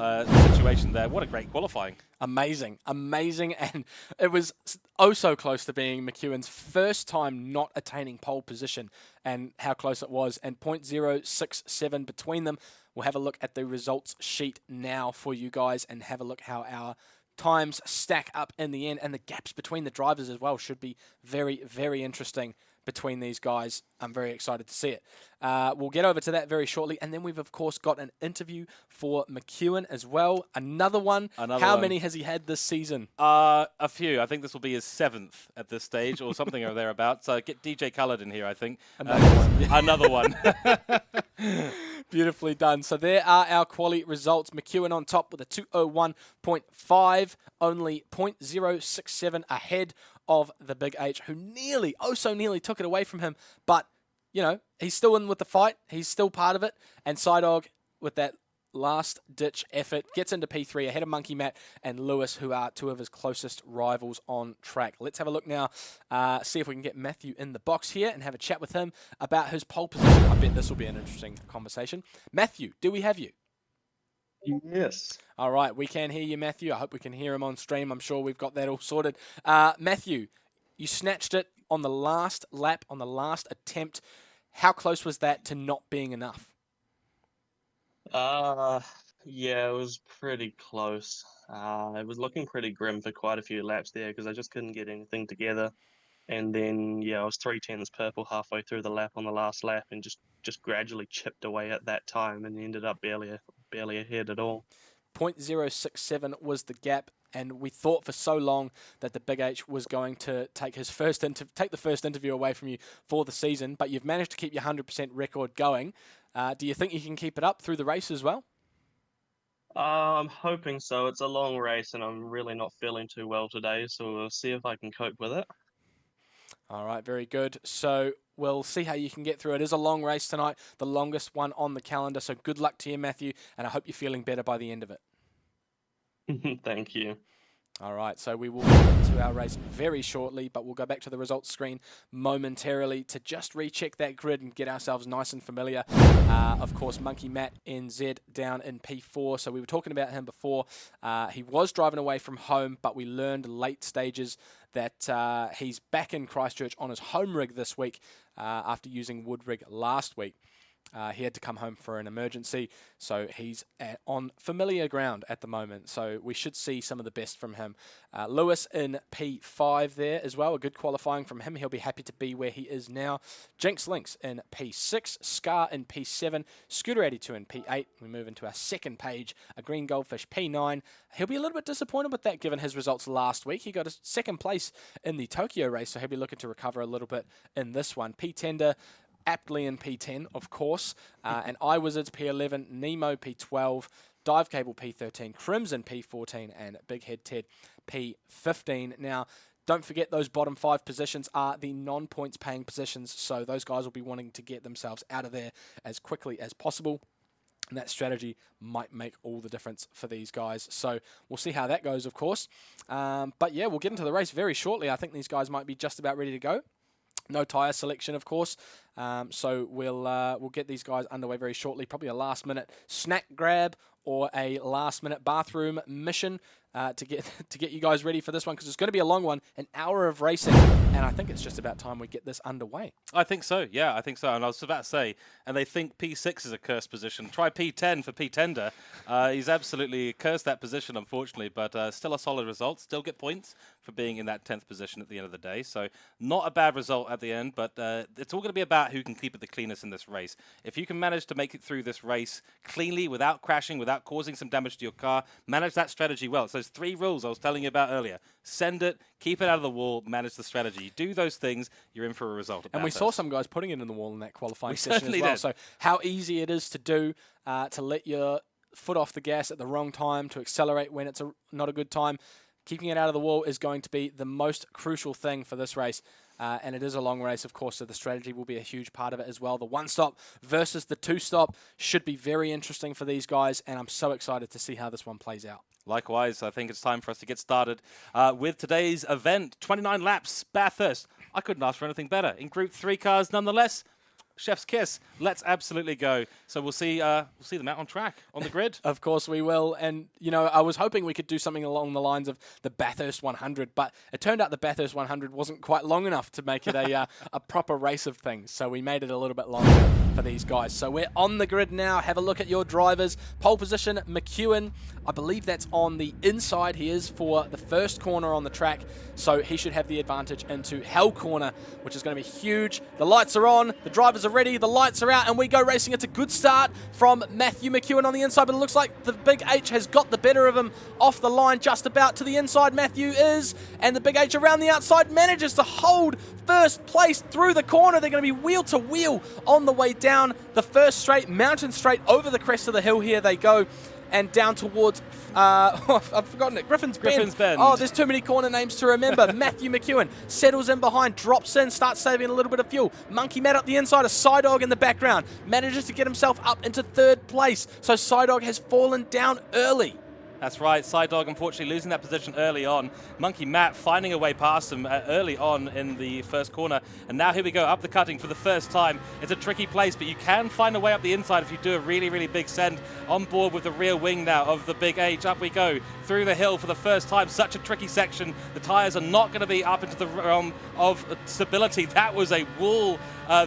situation there. What a great qualifying. Amazing, and it was oh so close to being McEwen's first time not attaining pole position, and how close it was, and 0.067 between them. We'll have a look at the results sheet now for you guys and have a look how our times stack up in the end, and the gaps between the drivers as well should be very, very interesting between these guys. I'm very excited to see it. We'll get over to that very shortly, and then we've of course got an interview for McEwen as well. Another one. How many has he had this season? A few. I think this will be his 7th at this stage, or something or thereabouts. So get DJ Coloured in here, I think. Another one. Another one. Beautifully done. So there are our quali results. McEwen on top with a 201.5, only 0.067 ahead of the Big H, who nearly, oh so nearly took it away from him. But, you know, he's still in with the fight. He's still part of it. And Psydog, with that last-ditch effort, gets into P3 ahead of Monkey Matt and Lewis, who are two of his closest rivals on track. Let's have a look now, see if we can get Matthew in the box here and have a chat with him about his pole position. I bet this will be an interesting conversation. Matthew, do we have you? Yes. All right, we can hear you, Matthew. I hope we can hear him on stream. I'm sure we've got that all sorted. Matthew, you snatched it on the last lap, on the last attempt. How close was that to not being enough? Yeah, it was pretty close. It was looking pretty grim for quite a few laps there because I just couldn't get anything together. And then, yeah, I was 3/10 purple halfway through the lap on the last lap and just gradually chipped away at that time and ended up barely ahead at all. 0.067 was the gap, and we thought for so long that the Big H was going to take the first interview away from you for the season, but you've managed to keep your 100% record going. Do you think you can keep it up through the race as well? I'm hoping so. It's a long race and I'm really not feeling too well today, so we'll see if I can cope with it. All right, very good. So we'll see how you can get through. It is a long race tonight, the longest one on the calendar, so good luck to you, Matthew, and I hope you're feeling better by the end of it. Thank you. All right, so we will get into our race very shortly, but we'll go back to the results screen momentarily to just recheck that grid and get ourselves nice and familiar. Of course, Monkey Matt NZ down in P4, so we were talking about him before. He was driving away from home, but we learned late stages that he's back in Christchurch on his home rig this week after using wood rig last week. He had to come home for an emergency, so he's on familiar ground at the moment. So we should see some of the best from him. Lewis in P5 there as well, a good qualifying from him. He'll be happy to be where he is now. Jinx Lynx in P6, Scar in P7, Scooter82 in P8. We move into our second page, a Green Goldfish P9. He'll be a little bit disappointed with that given his results last week. He got a second place in the Tokyo race, so he'll be looking to recover a little bit in this one. P-Tender, aptly in P10, of course, and iWizards P11, Nemo P12, Dive Cable P13, Crimson P14, and Big Head Ted P15. Now, don't forget those bottom 5 positions are the non-points paying positions, so those guys will be wanting to get themselves out of there as quickly as possible. And that strategy might make all the difference for these guys. So we'll see how that goes, of course. But yeah, we'll get into the race very shortly. I think these guys might be just about ready to go. No tyre selection, of course, so we'll get these guys underway very shortly. Probably a last-minute snack grab or a last-minute bathroom mission to get you guys ready for this one, because it's going to be a long one, an hour of racing, and I think it's just about time we get this underway. I think so, yeah, I think so. And I was about to say, and they think P6 is a cursed position. Try P10 for P-Tender. He's absolutely cursed that position, unfortunately, but still a solid result. Still get points for being in that 10th position at the end of the day. So not a bad result at the end, but it's all going to be about who can keep it the cleanest in this race. If you can manage to make it through this race cleanly, without crashing, without causing some damage to your car, manage that strategy well. It's those 3 rules I was telling you about earlier. Send it, keep it out of the wall, manage the strategy. You do those things, you're in for a result. And we saw some guys putting it in the wall in that qualifying session as well. Did. So how easy it is to do, to let your foot off the gas at the wrong time, to accelerate when it's not a good time. Keeping it out of the wall is going to be the most crucial thing for this race. and it is a long race, of course, so the strategy will be a huge part of it as well. The one-stop versus the two-stop should be very interesting for these guys, and I'm so excited to see how this one plays out. Likewise, I think it's time for us to get started with today's event. 29 laps, Bathurst. I couldn't ask for anything better. In Group 3 cars, nonetheless, chef's kiss. Let's absolutely go. So we'll see them out on track, on the grid. Of course we will. And, you know, I was hoping we could do something along the lines of the Bathurst 100, but it turned out the Bathurst 100 wasn't quite long enough to make it a proper race of things. So we made it a little bit longer for these guys. So we're on the grid now. Have a look at your drivers. Pole position, McEwen. I believe that's on the inside. He is for the first corner on the track. So he should have the advantage into Hell Corner, which is going to be huge. The lights are on. The drivers are ready. The lights are out, and we go racing. It's a good start from Matthew McEwen on the inside, but it looks like the Big H has got the better of him off the line, just about to the inside. Matthew is, and the Big H around the outside manages to hold first place through the corner. They're going to be wheel to wheel on the way down the first straight, mountain straight over the crest of the hill. Here they go. And down towards, I've forgotten it, Griffin's Bend. Oh, there's too many corner names to remember. Matthew McEwen settles in behind, drops in, starts saving a little bit of fuel. Monkey Matt up the inside, a Psydog in the background. Manages to get himself up into third place. So Psydog has fallen down early. That's right, Psydog unfortunately losing that position early on. Monkey Matt finding a way past him early on in the first corner. And now here we go, up the cutting for the first time. It's a tricky place, but you can find a way up the inside if you do a really, really big send. On board with the rear wing now of the Big H. Up we go, through the hill for the first time. Such a tricky section. The tyres are not going to be up into the realm of stability. That was a wall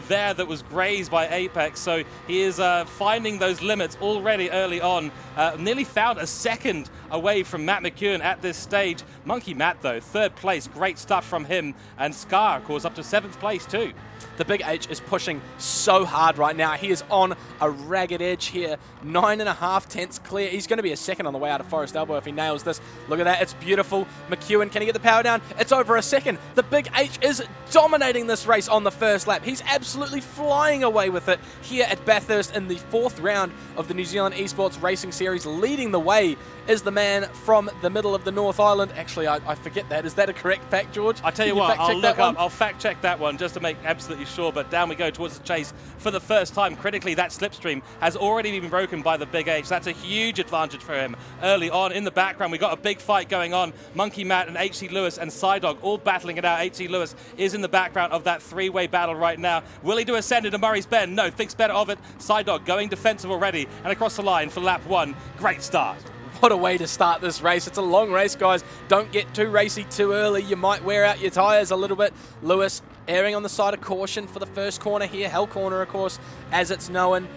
there that was grazed by Apex. So he is finding those limits already early on. Nearly found a second away from Matt McEwen at this stage. Monkey Matt, though, third place. Great stuff from him. And Scar, of course, up to seventh place, too. The Big H is pushing so hard right now. He is on a ragged edge here. 9.5 tenths clear. He's going to be a second on the way out of Forest Elbow if he nails this. Look at that. It's beautiful. McEwen, can he get the power down? It's over a second. The Big H is dominating this race on the first lap. He's absolutely flying away with it here at Bathurst in the fourth round of the New Zealand Esports Racing Series. Leading the way is the man from the middle of the North Island. Actually, I forget that. Is that a correct fact, George? I tell you what, I'll fact check that one just to make absolutely sure. But down we go towards the chase for the first time. Critically, that slipstream has already been broken by the Big H. That's a huge advantage for him early on. In the background, we got a big fight going on. Monkey Matt and HC Lewis and Psydog all battling it out. HC Lewis is in the background of that three-way battle right now. Will he do a send into Murray's Bend? No, thinks better of it. Psydog going defensive already and across the line for lap one. Great start. What a way to start this race. It's a long race, guys. Don't get too racy too early. You might wear out your tyres a little bit. Lewis erring on the side of caution for the first corner here. Hell Corner, of course, as it's known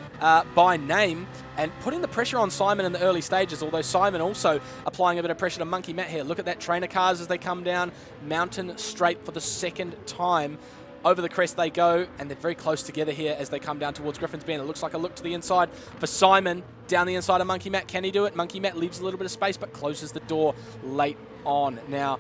by name. And putting the pressure on Simon in the early stages, although Simon also applying a bit of pressure to Monkey Matt here. Look at that trainer cars as they come down mountain straight for the second time. Over the crest they go, and they're very close together here as they come down towards Griffin's Bend. It looks like a look to the inside for Simon. Down the inside of Monkey Matt. Can he do it? Monkey Matt leaves a little bit of space, but closes the door late on. Now,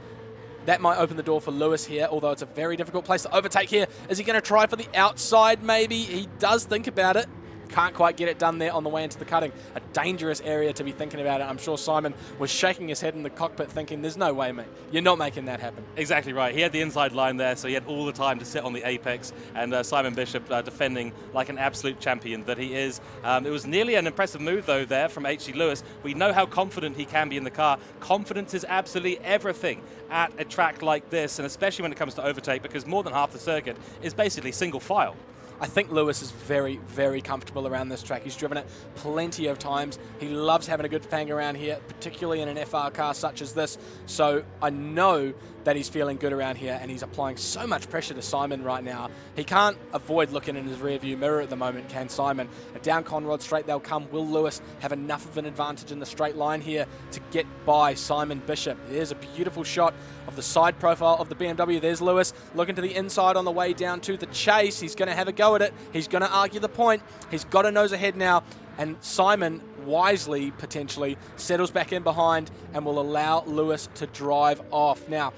that might open the door for Lewis here, although it's a very difficult place to overtake here. Is he going to try for the outside, maybe? He does think about it. Can't quite get it done there on the way into the cutting. A dangerous area to be thinking about it. I'm sure Simon was shaking his head in the cockpit thinking, there's no way, mate. You're not making that happen. Exactly right. He had the inside line there, so he had all the time to sit on the apex. And Simon Bishop defending like an absolute champion that he is. It was nearly an impressive move, though, there from H.C. Lewis. We know how confident he can be in the car. Confidence is absolutely everything at a track like this, and especially when it comes to overtake, because more than half the circuit is basically single file. I think Lewis is very, very comfortable around this track. He's driven it plenty of times. He loves having a good fang around here, particularly in an FR car such as this. So I know that he's feeling good around here, and he's applying so much pressure to Simon right now. He can't avoid looking in his rearview mirror at the moment, can Simon? A down Conrod straight they'll come. Will Lewis have enough of an advantage in the straight line here to get by Simon Bishop? There's a beautiful shot of the side profile of the BMW. There's Lewis looking to the inside on the way down to the chase. He's going to have a go at it. He's going to argue the point. He's got a nose ahead now, and Simon wisely, potentially, settles back in behind and will allow Lewis to drive off. Now,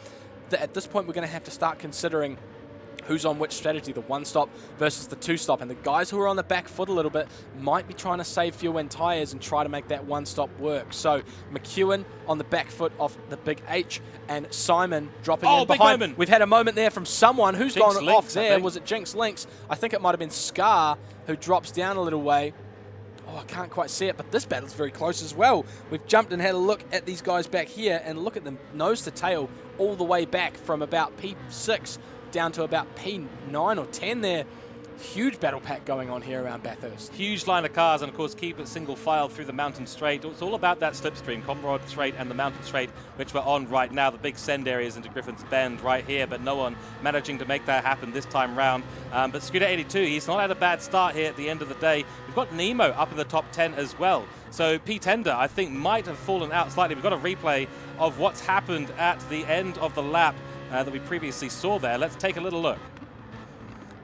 at this point, we're going to have to start considering who's on which strategy, the one stop versus the two stop. And the guys who are on the back foot a little bit might be trying to save fuel and tyres and try to make that one stop work. So McEwen on the back foot of the Big H and Simon dropping in big behind. moment. We've had a moment there from someone who's Jinx gone Lynx, off there. Was it Jinx Lynx? I think it might have been Scar who drops down a little way. Oh, I can't quite see it, but this battle's very close as well. We've jumped and had a look at these guys back here, and look at them nose to tail all the way back from about P6 down to about P9 or 10 there. Huge battle pack going on here around Bathurst. Huge line of cars, and of course keep it single file through the mountain straight. It's all about that slipstream, Comrade Straight and the mountain straight, which we're on right now. The big send areas into Griffin's Bend right here, but no one managing to make that happen this time round. But Scooter 82, he's not had a bad start here at the end of the day. We've got Nemo up in the top 10 as well. So P-Tender, I think, might have fallen out slightly. We've got a replay of what's happened at the end of the lap that we previously saw there. Let's take a little look.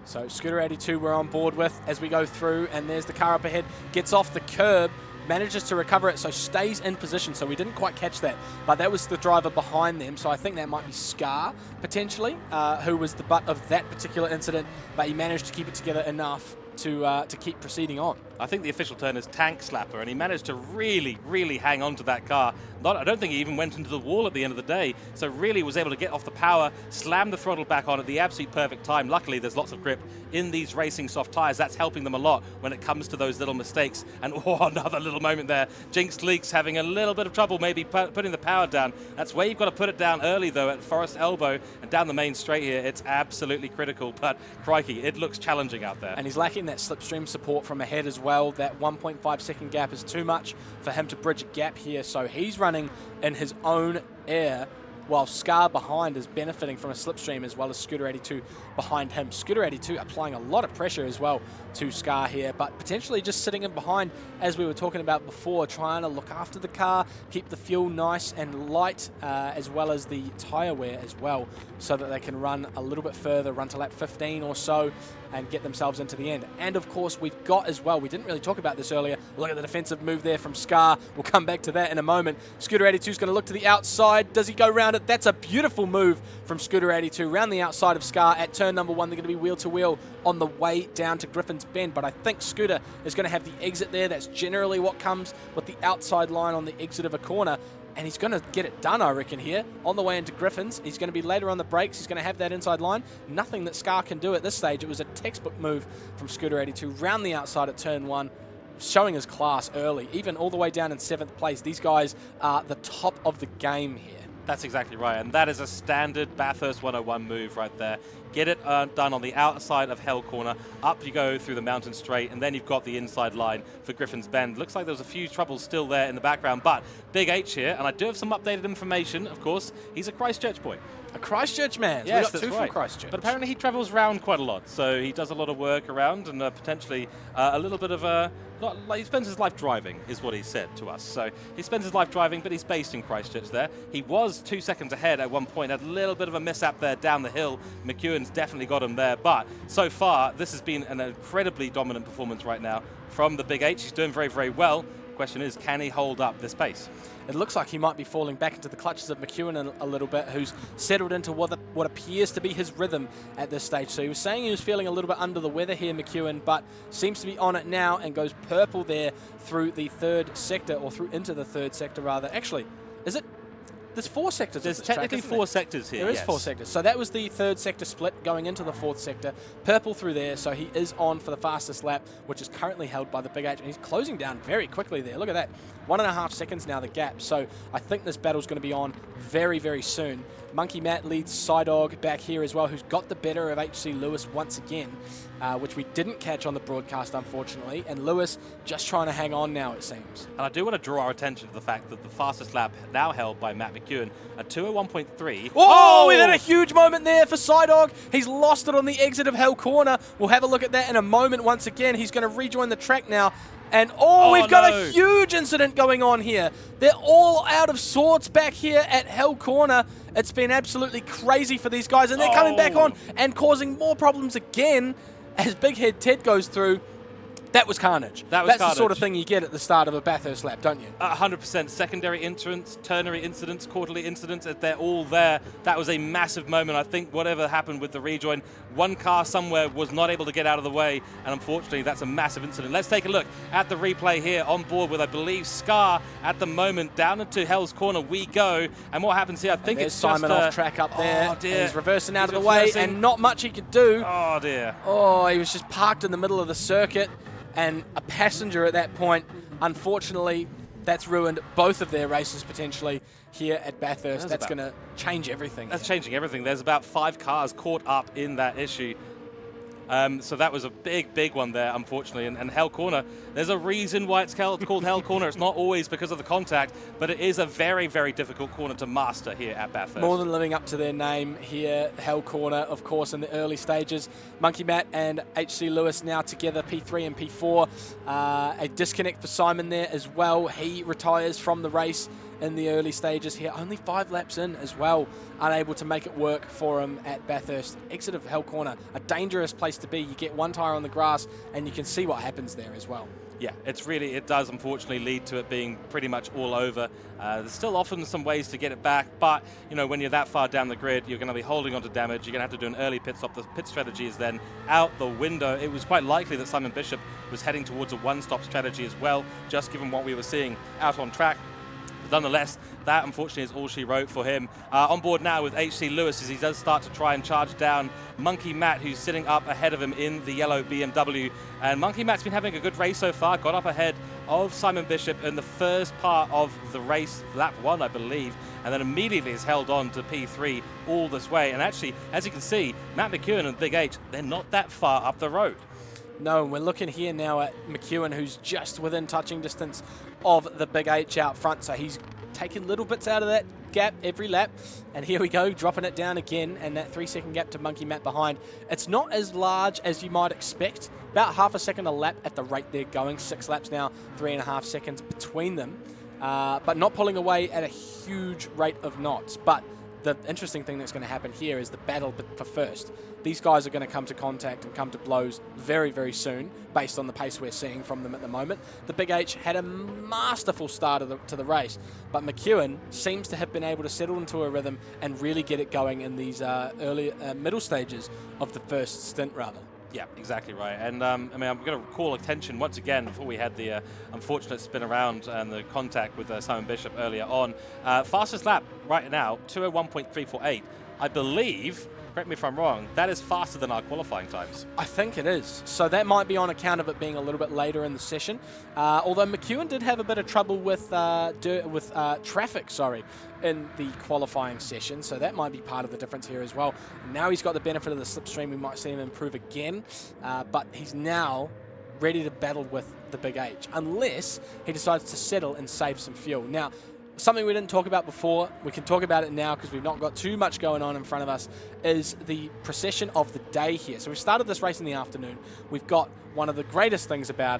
So Scooter 82 we're on board with as we go through, and there's the car up ahead, gets off the curb, manages to recover it, so stays in position. So we didn't quite catch that, but that was the driver behind them. So I think that might be Scar, potentially, who was the butt of that particular incident, but he managed to keep it together enough to keep proceeding on. I think the official term is tank slapper, and he managed to really, really hang on to that car. I don't think he even went into the wall at the end of the day, so really was able to get off the power, slam the throttle back on at the absolute perfect time. Luckily, there's lots of grip in these racing soft tyres. That's helping them a lot when it comes to those little mistakes. And another little moment there. Jinx Leaks having a little bit of trouble maybe putting the power down. That's where you've got to put it down early, though, at Forest Elbow and down the main straight here. It's absolutely critical, but crikey, it looks challenging out there. And he's lacking that slipstream support from ahead as well. That 1.5 second gap is too much for him to bridge a gap here, so he's running in his own air, while Scar behind is benefiting from a slipstream, as well as Scooter 82 behind him. Scooter 82 applying a lot of pressure as well to Scar here, but potentially just sitting in behind, as we were talking about before, trying to look after the car, keep the fuel nice and light, as well as the tyre wear as well, so that they can run a little bit further, run to lap 15 or so, and get themselves into the end. And of course, we've got as well, we didn't really talk about this earlier, look at the defensive move there from Scar. We'll come back to that in a moment. Scooter 82 is going to look to the outside. Does he go round it? That's a beautiful move from Scooter 82 round the outside of Scar at turn number 1. They're going to be wheel to wheel on the way down to Griffin's Bend, but I think Scooter is going to have the exit there. That's generally what comes with the outside line on the exit of a corner. And he's going to get it done, I reckon, here. On the way into Griffin's, he's going to be later on the brakes. He's going to have that inside line. Nothing that Scar can do at this stage. It was a textbook move from Scooter 82, round the outside at turn 1, showing his class early, even all the way down in 7th place. These guys are the top of the game here. That's exactly right, and that is a standard Bathurst 101 move right there. Get it done on the outside of Hell Corner, up you go through the mountain straight, and then you've got the inside line for Griffin's Bend. Looks like there was a few troubles still there in the background, but Big H here, and I do have some updated information, of course. He's a Christchurch boy. A Christchurch man. Yes, we got that's two right. from Christchurch. But apparently he travels around quite a lot, so he does a lot of work around, and potentially a little bit of a... he spends his life driving, is what he said to us. So he spends his life driving, but he's based in Christchurch there. He was 2 seconds ahead at one point, had a little bit of a mishap there down the hill. McEwen's definitely got him there, but so far this has been an incredibly dominant performance right now from the Big H. He's doing very, very well. The question is, can he hold up this pace? It looks like he might be falling back into the clutches of McEwen a little bit, who's settled into what appears to be his rhythm at this stage. So he was saying he was feeling a little bit under the weather here, McEwen, but seems to be on it now and goes purple there through the third sector, or through into the third sector rather. Actually, is it? There's 4 sectors. There's technically 4 sectors here. There is 4 sectors. So that was the third sector split going into the 4th sector. Purple through there, so he is on for the fastest lap, which is currently held by the Big H. And he's closing down very quickly there. Look at that. 1.5 seconds now, the gap. So I think this battle's going to be on very, very soon. Monkey Matt leads Psydog back here as well, who's got the better of HC Lewis once again, which we didn't catch on the broadcast, unfortunately. And Lewis just trying to hang on now, it seems. And I do want to draw our attention to the fact that the fastest lap now held by Matt McEwen at 2:01.3. Oh, we've had a huge moment there for Psydog. He's lost it on the exit of Hell Corner. We'll have a look at that in a moment once again. He's going to rejoin the track now. And we've got a huge incident going on here. They're all out of sorts back here at Hell Corner. It's been absolutely crazy for these guys, and they're coming back on and causing more problems again as Big Head Ted goes through. That was carnage. That was That's carnage. the sort of thing you get at the start of a Bathurst lap, don't you? 100%. Secondary incidents, ternary incidents, quarterly incidents, they're all there. That was a massive moment. I think whatever happened with the rejoin, one car somewhere was not able to get out of the way, and unfortunately that's a massive incident. Let's take a look at the replay here on board with, I believe, Scar at the moment. Down into Hell's Corner we go, and what happens here, I think it's Simon just, off track up there. Oh dear. He's reversing out He's of the way, reversing. and not much he could do. Oh dear. Oh, he was just parked in the middle of the circuit, and a passenger at that point. Unfortunately, that's ruined both of their races potentially here at Bathurst. That's going to change everything. That's changing everything. There's about 5 cars caught up in that issue. So that was a big one there, unfortunately. And Hell Corner, there's a reason why it's called Hell Corner. It's not always because of the contact, but it is a very, very difficult corner to master here at Bathurst. More than living up to their name here, Hell Corner, of course, in the early stages. Monkey Matt and HC Lewis now together, P3 and P4. A disconnect for Simon there as well. He retires from the race in the early stages here. Only 5 laps in as well, unable to make it work for him at Bathurst. Exit of Hell Corner, a dangerous place to be. You get one tyre on the grass and you can see what happens there as well. Yeah, it does unfortunately lead to it being pretty much all over. There's still often some ways to get it back, but you know, when you're that far down the grid, you're going to be holding on to damage. You're going to have to do an early pit stop. The pit strategy is then out the window. It was quite likely that Simon Bishop was heading towards a one-stop strategy as well, just given what we were seeing out on track. Nonetheless, that unfortunately is all she wrote for him. On board now with HC Lewis as he does start to try and charge down Monkey Matt, who's sitting up ahead of him in the yellow BMW. And Monkey Matt's been having a good race so far, got up ahead of Simon Bishop in the first part of the race, lap 1, I believe, and then immediately is held on to P3 all this way. And actually, as you can see, Matt McEwen and Big H, they're not that far up the road. No, and we're looking here now at McEwen, who's just within touching distance of the Big H out front. So he's taking little bits out of that gap every lap. And here we go, dropping it down again. And that 3-second gap to Monkey Matt behind. It's not as large as you might expect. About half a second a lap at the rate they're going. 6 laps now, 3.5 seconds between them. But not pulling away at a huge rate of knots. But the interesting thing that's going to happen here is the battle for first. These guys are going to come to contact and come to blows very, very soon, based on the pace we're seeing from them at the moment. The Big H had a masterful start to the race, but McEwen seems to have been able to settle into a rhythm and really get it going in these middle stages of the first stint, rather. Yeah, exactly right. And I mean, I'm going to call attention once again before we had the unfortunate spin around and the contact with Simon Bishop earlier on. Fastest lap right now, 201.348. I believe, correct me if I'm wrong, that is faster than our qualifying times. I think it is. So that might be on account of it being a little bit later in the session. Although McEwen did have a bit of trouble with traffic, in the qualifying session. So that might be part of the difference here as well. Now he's got the benefit of the slipstream. We might see him improve again. But he's now ready to battle with the Big H, unless he decides to settle and save some fuel. Now, something we didn't talk about before, we can talk about it now because we've not got too much going on in front of us, is the procession of the day here. So we've started this race in the afternoon. We've got one of the greatest things about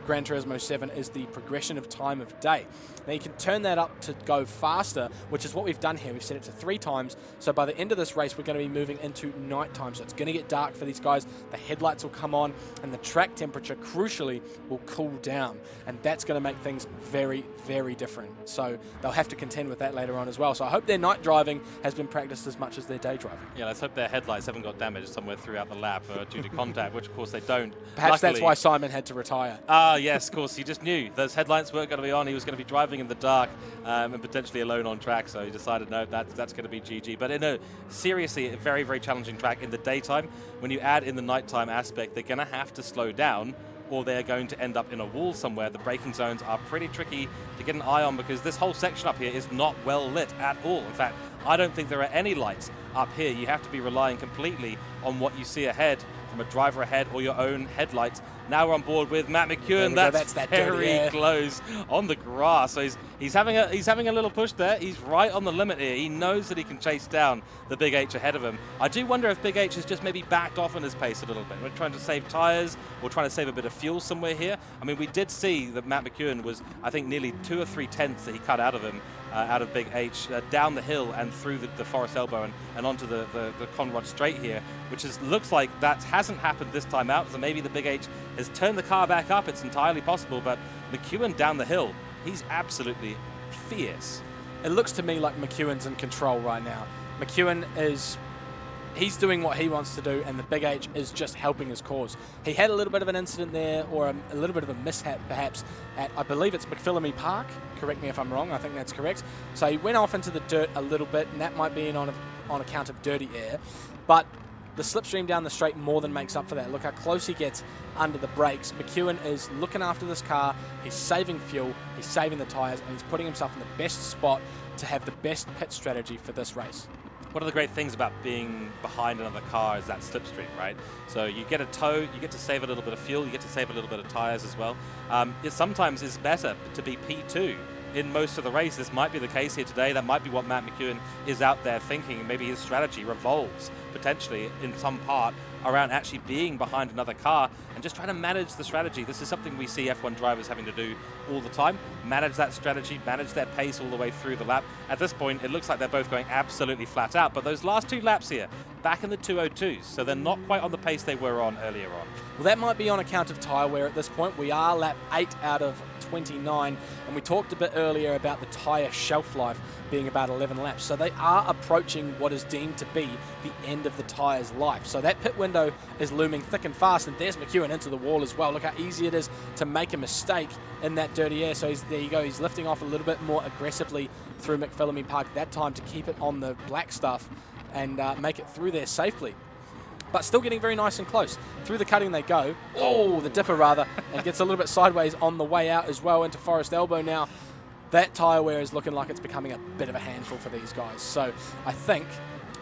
Gran Turismo 7 is the progression of time of day. Now you can turn that up to go faster, which is what we've done here. We've set it to 3 times. So by the end of this race, we're going to be moving into nighttime. So it's going to get dark for these guys. The headlights will come on and the track temperature, crucially, will cool down. And that's going to make things very, very different. So they'll have to contend with that later on as well. So I hope their night driving has been practiced as much as their day driving. Yeah, let's hope their headlights haven't got damaged somewhere throughout the lap due to contact, which of course they don't. Perhaps Luckily, that's why Simon had to retire. Yes, of course. He just knew those headlights weren't going to be on. He was going to be driving in the dark and potentially alone on track. So he decided, no, that's going to be GG. But in a seriously, a very, very challenging track in the daytime, when you add in the nighttime aspect, they're going to have to slow down or they're going to end up in a wall somewhere. The braking zones are pretty tricky to get an eye on because this whole section up here is not well lit at all. In fact, I don't think there are any lights up here. You have to be relying completely on what you see ahead from a driver ahead or your own headlights. Now we're on board with Matt McEwen. That's very close on the grass. So he's having a little push there. He's right on the limit here. He knows that he can chase down the Big H ahead of him. I do wonder if Big H has just maybe backed off on his pace a little bit. We're trying to save tires or trying to save a bit of fuel somewhere here. I mean, we did see that Matt McEwen was, I think, nearly 2 or 3 tenths that he cut out of him out of Big H down the hill and through the Forest Elbow and onto the Conrod Straight here, which looks like that hasn't happened this time out. So maybe the Big H has turned the car back up. It's entirely possible, but McEwen down the hill, he's absolutely fierce. It looks to me like McEwen's in control right now. McEwen he's doing what he wants to do, and the Big H is just helping his cause. He had a little bit of an incident there, or a little bit of a mishap perhaps at, I believe it's McPhillamy Park. Correct me if I'm wrong, I think that's correct. So he went off into the dirt a little bit, and that might be on account of dirty air. But the slipstream down the straight more than makes up for that. Look how close he gets under the brakes. McEwen is looking after this car. He's saving fuel, he's saving the tyres, and he's putting himself in the best spot to have the best pit strategy for this race. One of the great things about being behind another car is that slipstream, right? So you get a tow, you get to save a little bit of fuel, you get to save a little bit of tyres as well. It sometimes is better to be P2 in most of the race. This might be the case here today. That might be what Matt McEwen is out there thinking. Maybe his strategy revolves potentially in some part around actually being behind another car and just trying to manage the strategy. This is something we see F1 drivers having to do all the time. Manage that strategy, manage their pace all the way through the lap. At this point, it looks like they're both going absolutely flat out, but those last 2 laps here, back in the 202s, so they're not quite on the pace they were on earlier on. Well, that might be on account of tyre wear at this point. We are lap 8 out of 29, and we talked a bit earlier about the tyre shelf life being about 11 laps. So they are approaching what is deemed to be the end of the tyre's life. So that pit window is looming thick and fast, and there's McEwen into the wall as well. Look how easy it is to make a mistake in that dirty air. So there you go, he's lifting off a little bit more aggressively through McPhillamy Park that time to keep it on the black stuff and make it through there safely. But still getting very nice and close. Through the cutting they go. Oh, the dipper rather, and gets a little bit sideways on the way out as well into Forest Elbow now. That tyre wear is looking like it's becoming a bit of a handful for these guys. So I think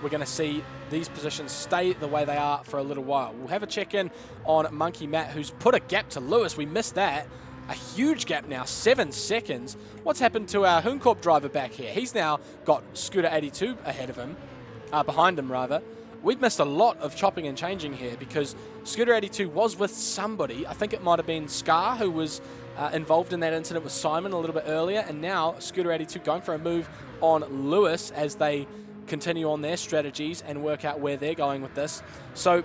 we're going to see these positions stay the way they are for a little while. We'll have a check-in on Monkey Matt, who's put a gap to Lewis. We missed that. A huge gap now, 7 seconds. What's happened to our Hooncorp driver back here? He's now got Scooter 82 ahead of him, behind him rather. We've missed a lot of chopping and changing here because Scooter 82 was with somebody. I think it might have been Scar, who was involved in that incident with Simon a little bit earlier, and now Scooter 82 going for a move on Lewis as they continue on their strategies and work out where they're going with this. So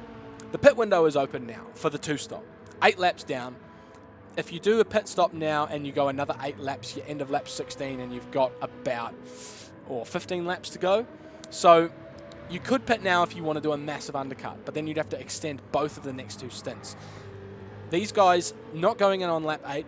the pit window is open now for the 2-stop. 8 laps down. If you do a pit stop now and you go another 8 laps, you end of lap 16 and you've got about 15 laps to go. So you could pit now if you want to do a massive undercut, but then you'd have to extend both of the next 2 stints. These guys not going in on lap 8,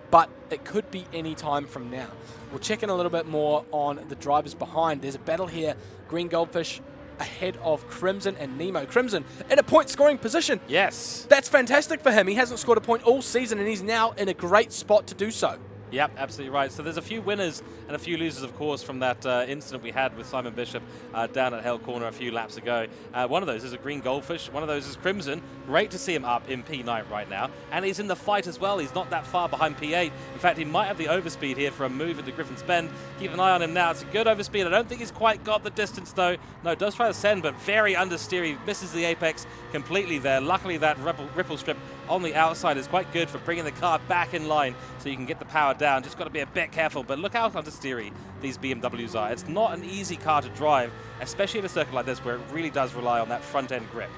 but it could be any time from now. We'll check in a little bit more on the drivers behind. There's a battle here. Green Goldfish ahead of Crimson and Nemo. Crimson in a point-scoring position. Yes. That's fantastic for him. He hasn't scored a point all season, and he's now in a great spot to do so. Yep, absolutely right. So there's a few winners and a few losers, of course, from that incident we had with Simon Bishop down at Hell Corner a few laps ago. One of those is a Green Goldfish. One of those is Crimson. Great to see him up in P9 right now. And he's in the fight as well. He's not that far behind P8. In fact, he might have the overspeed here for a move into Griffin's Bend. Keep an eye on him now. It's a good overspeed. I don't think he's quite got the distance, though. No, does try to send, but very understeer. He misses the apex completely there. Luckily, that ripple strip on the outside is quite good for bringing the car back in line so you can get the power down. Just got to be a bit careful, but look how understeery these BMWs are. It's not an easy car to drive, especially in a circuit like this where it really does rely on that front-end grip.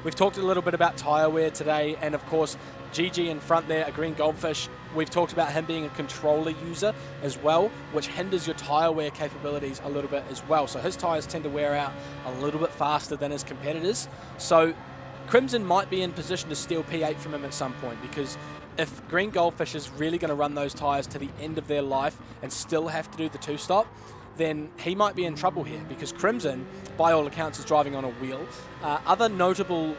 We've talked a little bit about tyre wear today, and of course, GG in front there, a Green Goldfish. We've talked about him being a controller user as well, which hinders your tyre wear capabilities a little bit as well. So his tyres tend to wear out a little bit faster than his competitors. So Crimson might be in position to steal P8 from him at some point, because if Green Goldfish is really going to run those tyres to the end of their life and still have to do the 2-stop, then he might be in trouble here, because Crimson, by all accounts, is driving on a wheel. Other notable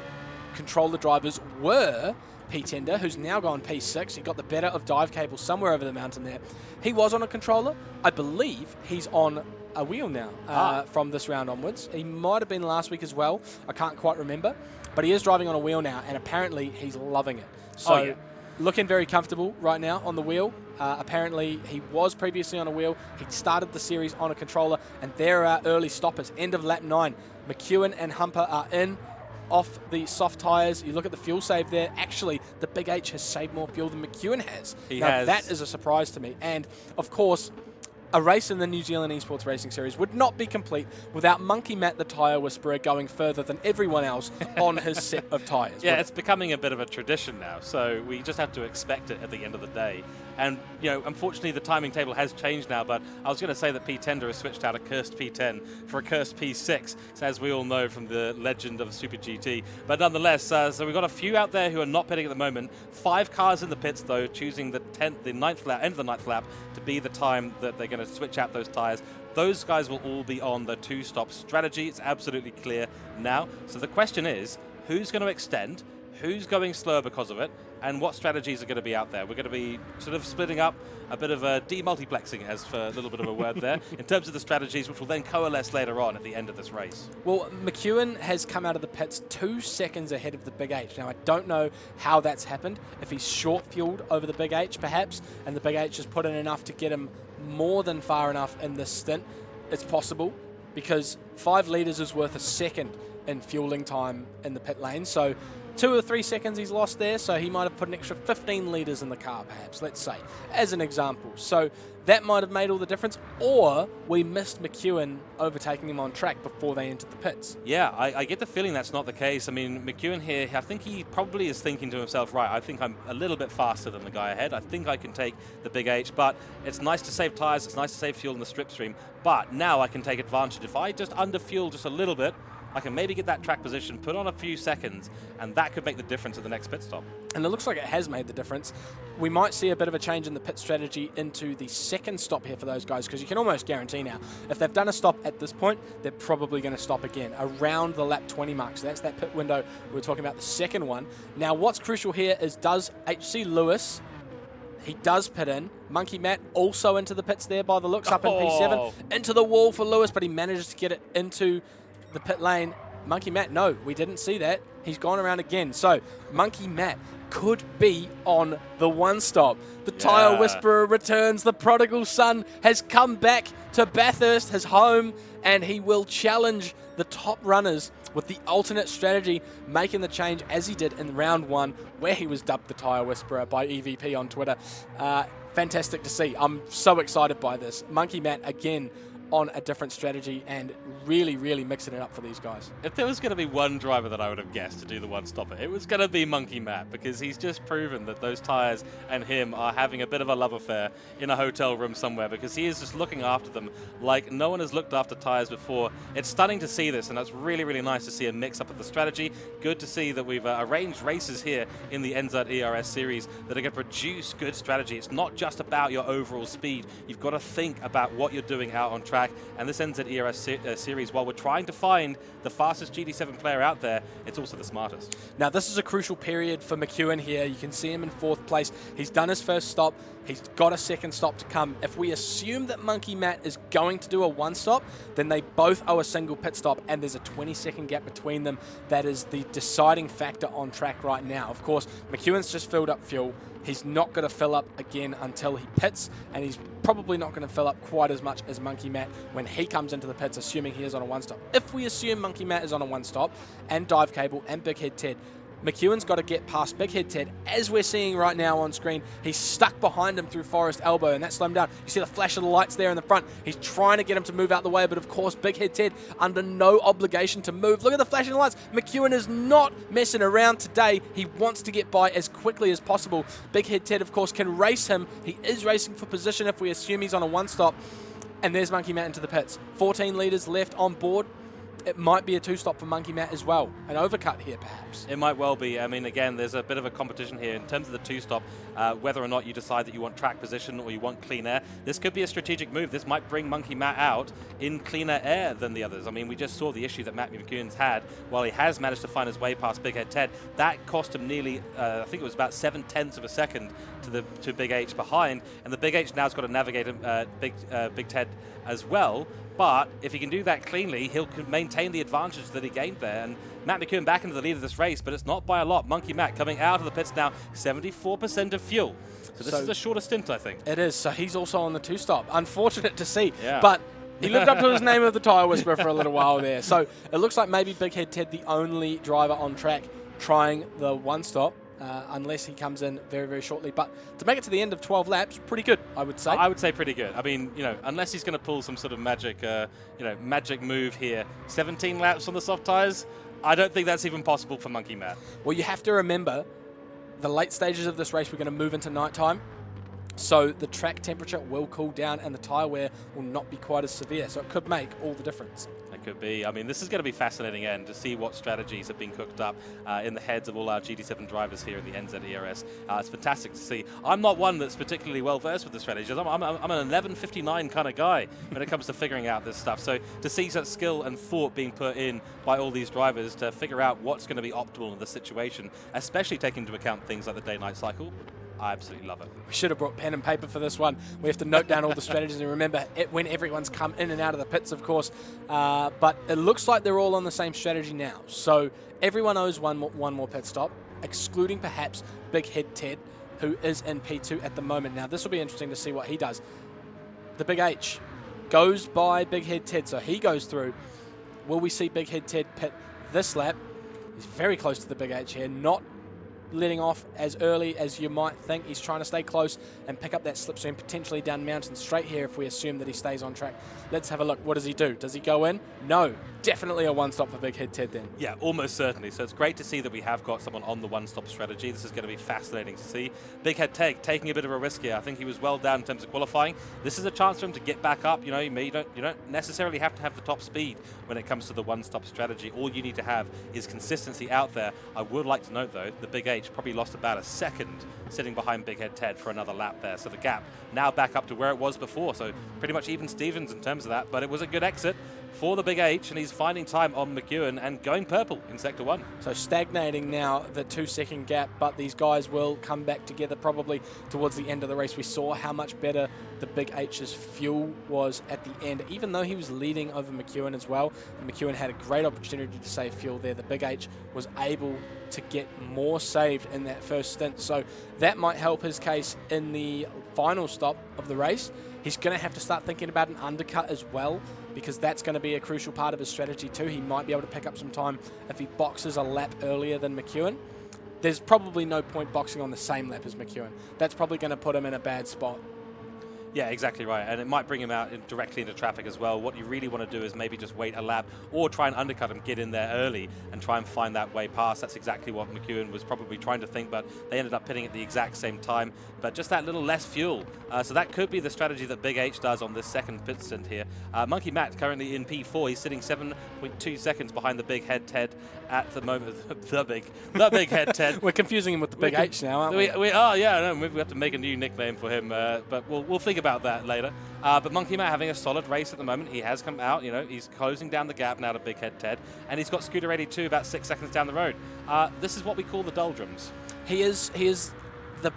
controller drivers were P-Tender, who's now gone P6. He got the better of Dive Cable somewhere over the mountain there. He was on a controller. I believe he's on a wheel now from this round onwards. He might have been last week as well. I can't quite remember. But he is driving on a wheel now, and apparently he's loving it. So looking very comfortable right now on the wheel. Apparently he was previously on a wheel. He started the series on a controller, and there are early stoppers. End of lap 9. McEwen and Humper are in off the soft tyres. You look at the fuel save there. Actually, the Big H has saved more fuel than McEwen has. He now, has. That is a surprise to me. And, of course, a race in the New Zealand Esports Racing Series would not be complete without Monkey Matt the Tyre Whisperer going further than everyone else on his set of tyres. Yeah, it's becoming a bit of a tradition now, so we just have to expect it at the end of the day. And, you know, unfortunately the timing table has changed now, but I was going to say that P-Tender has switched out a cursed P10 for a cursed P6, so as we all know from the legend of Super GT. But nonetheless, so we've got a few out there who are not pitting at the moment. 5 cars in the pits, though, choosing the ninth lap, end of the 9th lap, to be the time that they're going to switch out those tyres. Those guys will all be on the 2-stop strategy. It's absolutely clear now. So the question is, who's going to extend? Who's going slower because of it? And what strategies are going to be out there? We're going to be sort of splitting up a bit of a demultiplexing, as for a little bit of a word there, in terms of the strategies, which will then coalesce later on at the end of this race. Well, McEwen has come out of the pits 2 seconds ahead of the Big H. Now, I don't know how that's happened. If he's short-fueled over the Big H, perhaps, and the Big H has put in enough to get him more than far enough in this stint, it's possible, because 5 litres is worth a second in fueling time in the pit lane. So 2 or 3 seconds he's lost there, so he might have put an extra 15 litres in the car, perhaps, let's say, as an example. So that might have made all the difference, or we missed McEwen overtaking him on track before they entered the pits. Yeah, I get the feeling that's not the case. I mean, McEwen here, I think he probably is thinking to himself, right, I think I'm a little bit faster than the guy ahead. I think I can take the Big H, but it's nice to save tyres, it's nice to save fuel in the slipstream, but now I can take advantage. If I just underfuel just a little bit, I can maybe get that track position, put on a few seconds, and that could make the difference at the next pit stop. And it looks like it has made the difference. We might see a bit of a change in the pit strategy into the second stop here for those guys, because you can almost guarantee now, if they've done a stop at this point, they're probably going to stop again around the lap 20 mark. So that's that pit window we were talking about, the second one. Now, what's crucial here is, does HC Lewis, he does pit in. Monkey Matt also into the pits there by the looks, up in P7. Into the wall for Lewis, but he manages to get it into the pit lane. Monkey Matt, no, we didn't see that. He's gone around again. So Monkey Matt could be on the 1 stop. The Tyre Whisperer returns. The prodigal son has come back to Bathurst, his home, and he will challenge the top runners with the alternate strategy, making the change as he did in round 1, where he was dubbed the Tyre Whisperer by EVP on Twitter. Fantastic to see. I'm so excited by this. Monkey Matt again on a different strategy and really mixing it up for these guys. If there was going to be one driver that I would have guessed to do the 1-stopper, it was going to be Monkey Matt, because he's just proven that those tyres and him are having a bit of a love affair in a hotel room somewhere, because he is just looking after them like no one has looked after tyres before. It's stunning to see this, and that's really nice to see a mix-up of the strategy. Good to see that we've arranged races here in the NZ ERS series that are going to produce good strategy. It's not just about your overall speed. You've got to think about what you're doing out on track, and this NZ ERS series, while we're trying to find the fastest GT7 player out there, it's also the smartest. Now, this is a crucial period for McEwen here. You can see him in 4th place. He's done his first stop. He's got a second stop to come. If we assume that Monkey Matt is going to do a 1-stop, then they both owe a single pit stop, and there's a 20-second gap between them. That is the deciding factor on track right now. Of course, McEwen's just filled up fuel. He's not going to fill up again until he pits, and he's probably not going to fill up quite as much as Monkey Matt when he comes into the pits, assuming he is on a 1-stop. If we assume Monkey Matt is on a 1-stop, and Dive Cable and Big Head Ted, McEwen's got to get past Big Head Ted, as we're seeing right now on screen. He's stuck behind him through Forest Elbow, and that slowed him down. You see the flash of the lights there in the front. He's trying to get him to move out the way, but of course, Big Head Ted under no obligation to move. Look at the flashing lights. McEwen is not messing around today. He wants to get by as quickly as possible. Big Head Ted, of course, can race him. He is racing for position if we assume he's on a 1-stop. And there's Monkey Matt into the pits. 14 litres left on board. It might be a 2-stop for Monkey Matt as well. An overcut here, perhaps. It might well be. I mean, again, there's a bit of a competition here in terms of the 2-stop, whether or not you decide that you want track position or you want clean air. This could be a strategic move. This might bring Monkey Matt out in cleaner air than the others. I mean, we just saw the issue that Matt McEwen's had. While he has managed to find his way past Big Head Ted, that cost him nearly, I think it was about 0.7 of a second to Big H behind, and the Big H now's got to navigate Big Ted as well. But if he can do that cleanly, he'll maintain the advantage that he gained there. And Matt McEwen back into the lead of this race, but it's not by a lot. Monkey Matt coming out of the pits now, 74% of fuel. So this is a shorter stint, I think. It is. So he's also on the 2-stop. Unfortunate to see. Yeah. But he lived up to his name of the Tyre Whisperer for a little while there. So it looks like maybe Big Head Ted, the only driver on track, trying the 1-stop. unless he comes in very, very shortly. But to make it to the end of 12 laps, pretty good, I would say. I would say pretty good. I mean, unless he's going to pull some sort of magic, magic move here. 17 laps on the soft tyres. I don't think that's even possible for Monkey Matt. Well, you have to remember the late stages of this race, we're going to move into nighttime. So the track temperature will cool down and the tyre wear will not be quite as severe. So it could make all the difference. It could be. I mean, this is going to be fascinating end to see what strategies have been cooked up in the heads of all our GT7 drivers here in the NZERS. It's fantastic to see. I'm not one that's particularly well versed with the strategies. I'm an 11:59 kind of guy when it comes to figuring out this stuff. So to see such skill and thought being put in by all these drivers to figure out what's going to be optimal in the situation, especially taking into account things like the day-night cycle, I absolutely love it. We should have brought pen and paper for this one. We have to note down all the strategies and remember it when everyone's come in and out of the pits, of course. But it looks like they're all on the same strategy now. So everyone owes one more pit stop, excluding perhaps Big Head Ted, who is in P2 at the moment. Now, this will be interesting to see what he does. The Big H goes by Big Head Ted, so he goes through. Will we see Big Head Ted pit this lap? He's very close to the Big H here, not letting off as early as you might think. He's trying to stay close and pick up that slipstream, potentially down mountain straight here if we assume that he stays on track. Let's have a look. What does he do? Does he go in? No. Definitely a one-stop for Big Head Ted then. Yeah, almost certainly. So it's great to see that we have got someone on the one-stop strategy. This is going to be fascinating to see. Big Head Ted taking a bit of a risk here. I think he was well down in terms of qualifying. This is a chance for him to get back up. You don't necessarily have to have the top speed when it comes to the one-stop strategy. All you need to have is consistency out there. I would like to note, though, the Big H probably lost about a second sitting behind Big Head Ted for another lap there. So the gap now back up to where it was before. So pretty much even Stevens in terms of that. But it was a good exit for the Big H, and he's finding time on McEwen and going purple in Sector 1. So stagnating now, the 2-second gap, but these guys will come back together probably towards the end of the race. We saw how much better the Big H's fuel was at the end, even though he was leading over McEwen as well. McEwen had a great opportunity to save fuel there. The Big H was able to get more saved in that first stint, so that might help his case in the final stop of the race. He's going to have to start thinking about an undercut as well, because that's going to be a crucial part of his strategy too. He might be able to pick up some time if he boxes a lap earlier than McEwen. There's probably no point boxing on the same lap as McEwen. That's probably going to put him in a bad spot. Yeah, exactly right. And it might bring him out directly into traffic as well. What you really want to do is maybe just wait a lap or try and undercut him, get in there early and try and find that way past. That's exactly what McEwen was probably trying to think, but they ended up pitting at the exact same time. But just that little less fuel. So that could be the strategy that Big H does on this second pit stint here. Monkey Matt currently in P4. He's sitting 7.2 seconds behind the Big Head Ted at the moment. the big Head Ted. We're confusing him with the Big H now, aren't we? We are, yeah. No, we have to make a new nickname for him, but we'll think about that later. But Monkey Matt having a solid race at the moment. He has come out, he's closing down the gap now to Big Head Ted, and he's got Scooter 82 about 6 seconds down the road. This is what we call the doldrums. He is the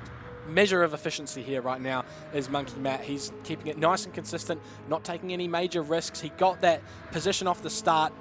measure of efficiency here right now is Monkey Matt. He's keeping it nice and consistent, not taking any major risks. He got that position off the start,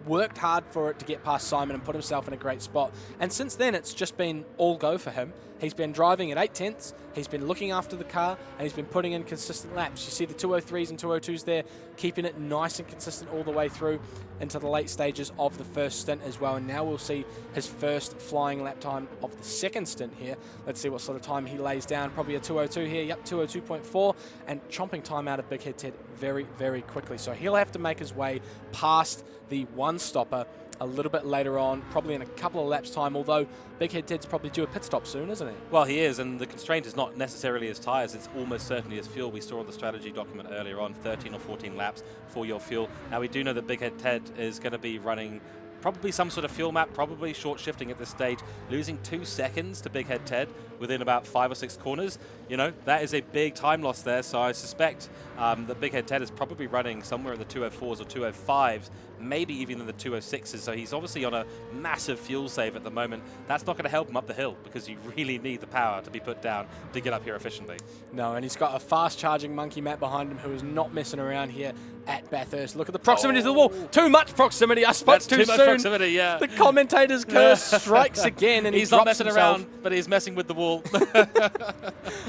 worked hard for it to get past Simon and put himself in a great spot. And since then, it's just been all go for him. He's been driving at 8/10. He's been looking after the car, and he's been putting in consistent laps. You see the 203s and 202s there, keeping it nice and consistent all the way through into the late stages of the first stint as well. And now we'll see his first flying lap time of the second stint here. Let's see what sort of time he lays down. Probably a 202 here. Yep, 202.4, and chomping time out of Big Head Ted very, very quickly. So he'll have to make his way past the one-stopper a little bit later on, probably in a couple of laps time, although Big Head Ted's probably due a pit stop soon, isn't he? Well, he is, and the constraint is not necessarily his tyres, it's almost certainly his fuel. We saw on the strategy document earlier on, 13 or 14 laps for your fuel. Now, we do know that Big Head Ted is going to be running probably some sort of fuel map, probably short shifting at this stage, losing 2 seconds to Big Head Ted within about 5 or 6 corners. That is a big time loss there, so I suspect that Big Head Ted is probably running somewhere in the 204s or 205s, maybe even in the 206s, so he's obviously on a massive fuel save at the moment. That's not going to help him up the hill, because you really need the power to be put down to get up here efficiently. No, and he's got a fast-charging Monkey Matt behind him who is not messing around here at Bathurst. Look at the proximity to the wall. Too much proximity. I spoke too soon. Too much proximity, yeah. The commentator's curse strikes again, and he's he not drops messing himself around, but he's messing with the wall.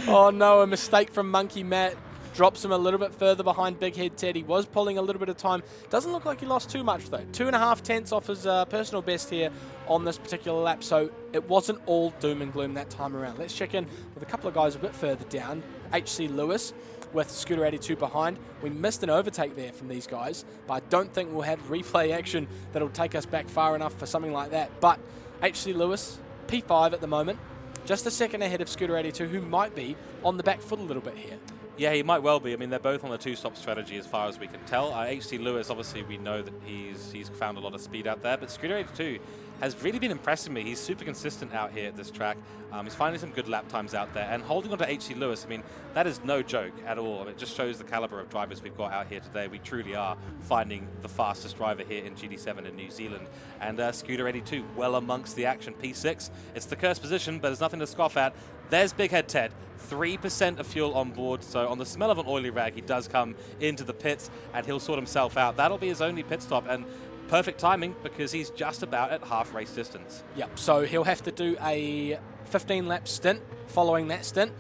Oh no, a mistake from Monkey Matt. drops him a little bit further behind Big Head Ted. He was pulling a little bit of time. Doesn't look like he lost too much though. 2.5 tenths off his personal best here on this particular lap, so it wasn't all doom and gloom that time around. Let's check in with a couple of guys a bit further down. HC Lewis with Scooter 82 behind. We missed an overtake there from these guys, but I don't think we'll have replay action that'll take us back far enough for something like that. But HC Lewis, P5 at the moment, just a second ahead of Scooter 82, who might be on the back foot a little bit here. Yeah, he might well be. I mean, they're both on the two-stop strategy as far as we can tell. HC Lewis, obviously, we know that he's found a lot of speed out there, but Scooter 82 has really been impressing me. He's super consistent out here at this track. He's finding some good lap times out there, and holding on to HC Lewis, I mean, that is no joke at all. I mean, it just shows the caliber of drivers we've got out here today. We truly are finding the fastest driver here in GT7 in New Zealand. And Scooter 82, well amongst the action. P6, it's the cursed position, but there's nothing to scoff at. There's Big Head Ted, 3% of fuel on board, so on the smell of an oily rag, he does come into the pits, and he'll sort himself out. That'll be his only pit stop, and perfect timing because he's just about at half race distance. Yep, so he'll have to do a 15-lap stint following that stint.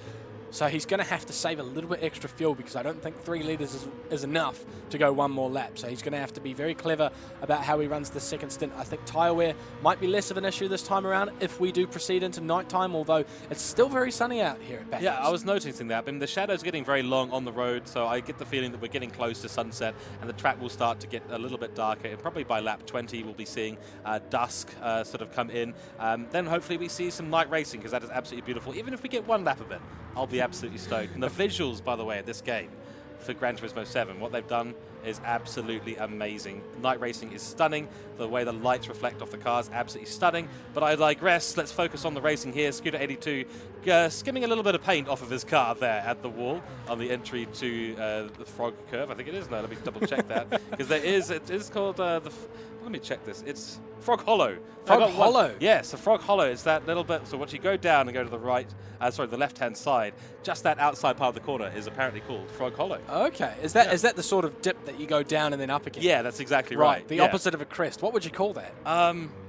So he's going to have to save a little bit extra fuel because I don't think 3 litres is enough to go one more lap. So he's going to have to be very clever about how he runs the second stint. I think tyre wear might be less of an issue this time around if we do proceed into nighttime, although it's still very sunny out here at Bathurst. Yeah, I was noticing that. I mean, the shadow's getting very long on the road, so I get the feeling that we're getting close to sunset and the track will start to get a little bit darker. And probably by lap 20, we'll be seeing dusk sort of come in. Then hopefully we see some night racing because that is absolutely beautiful. Even if we get one lap of it, I'll be absolutely stoked. And the visuals, by the way, at this game for Gran Turismo 7, what they've done is absolutely amazing. Night racing is stunning. The way the lights reflect off the cars, absolutely stunning. But I digress. Let's focus on the racing here. Scooter 82 skimming a little bit of paint off of his car there at the wall on the entry to the Frog Curve. I think it is. No, let me double check that. Because there is, it is called let me check this. It's Frog Hollow. Frog Hollow? Yes, so Frog Hollow is that little bit. So once you go down and go to the right, the left-hand side, just that outside part of the corner is apparently called Frog Hollow. Okay. Is that the sort of dip that you go down and then up again? Yeah, that's exactly right. The opposite of a crest. What would you call that?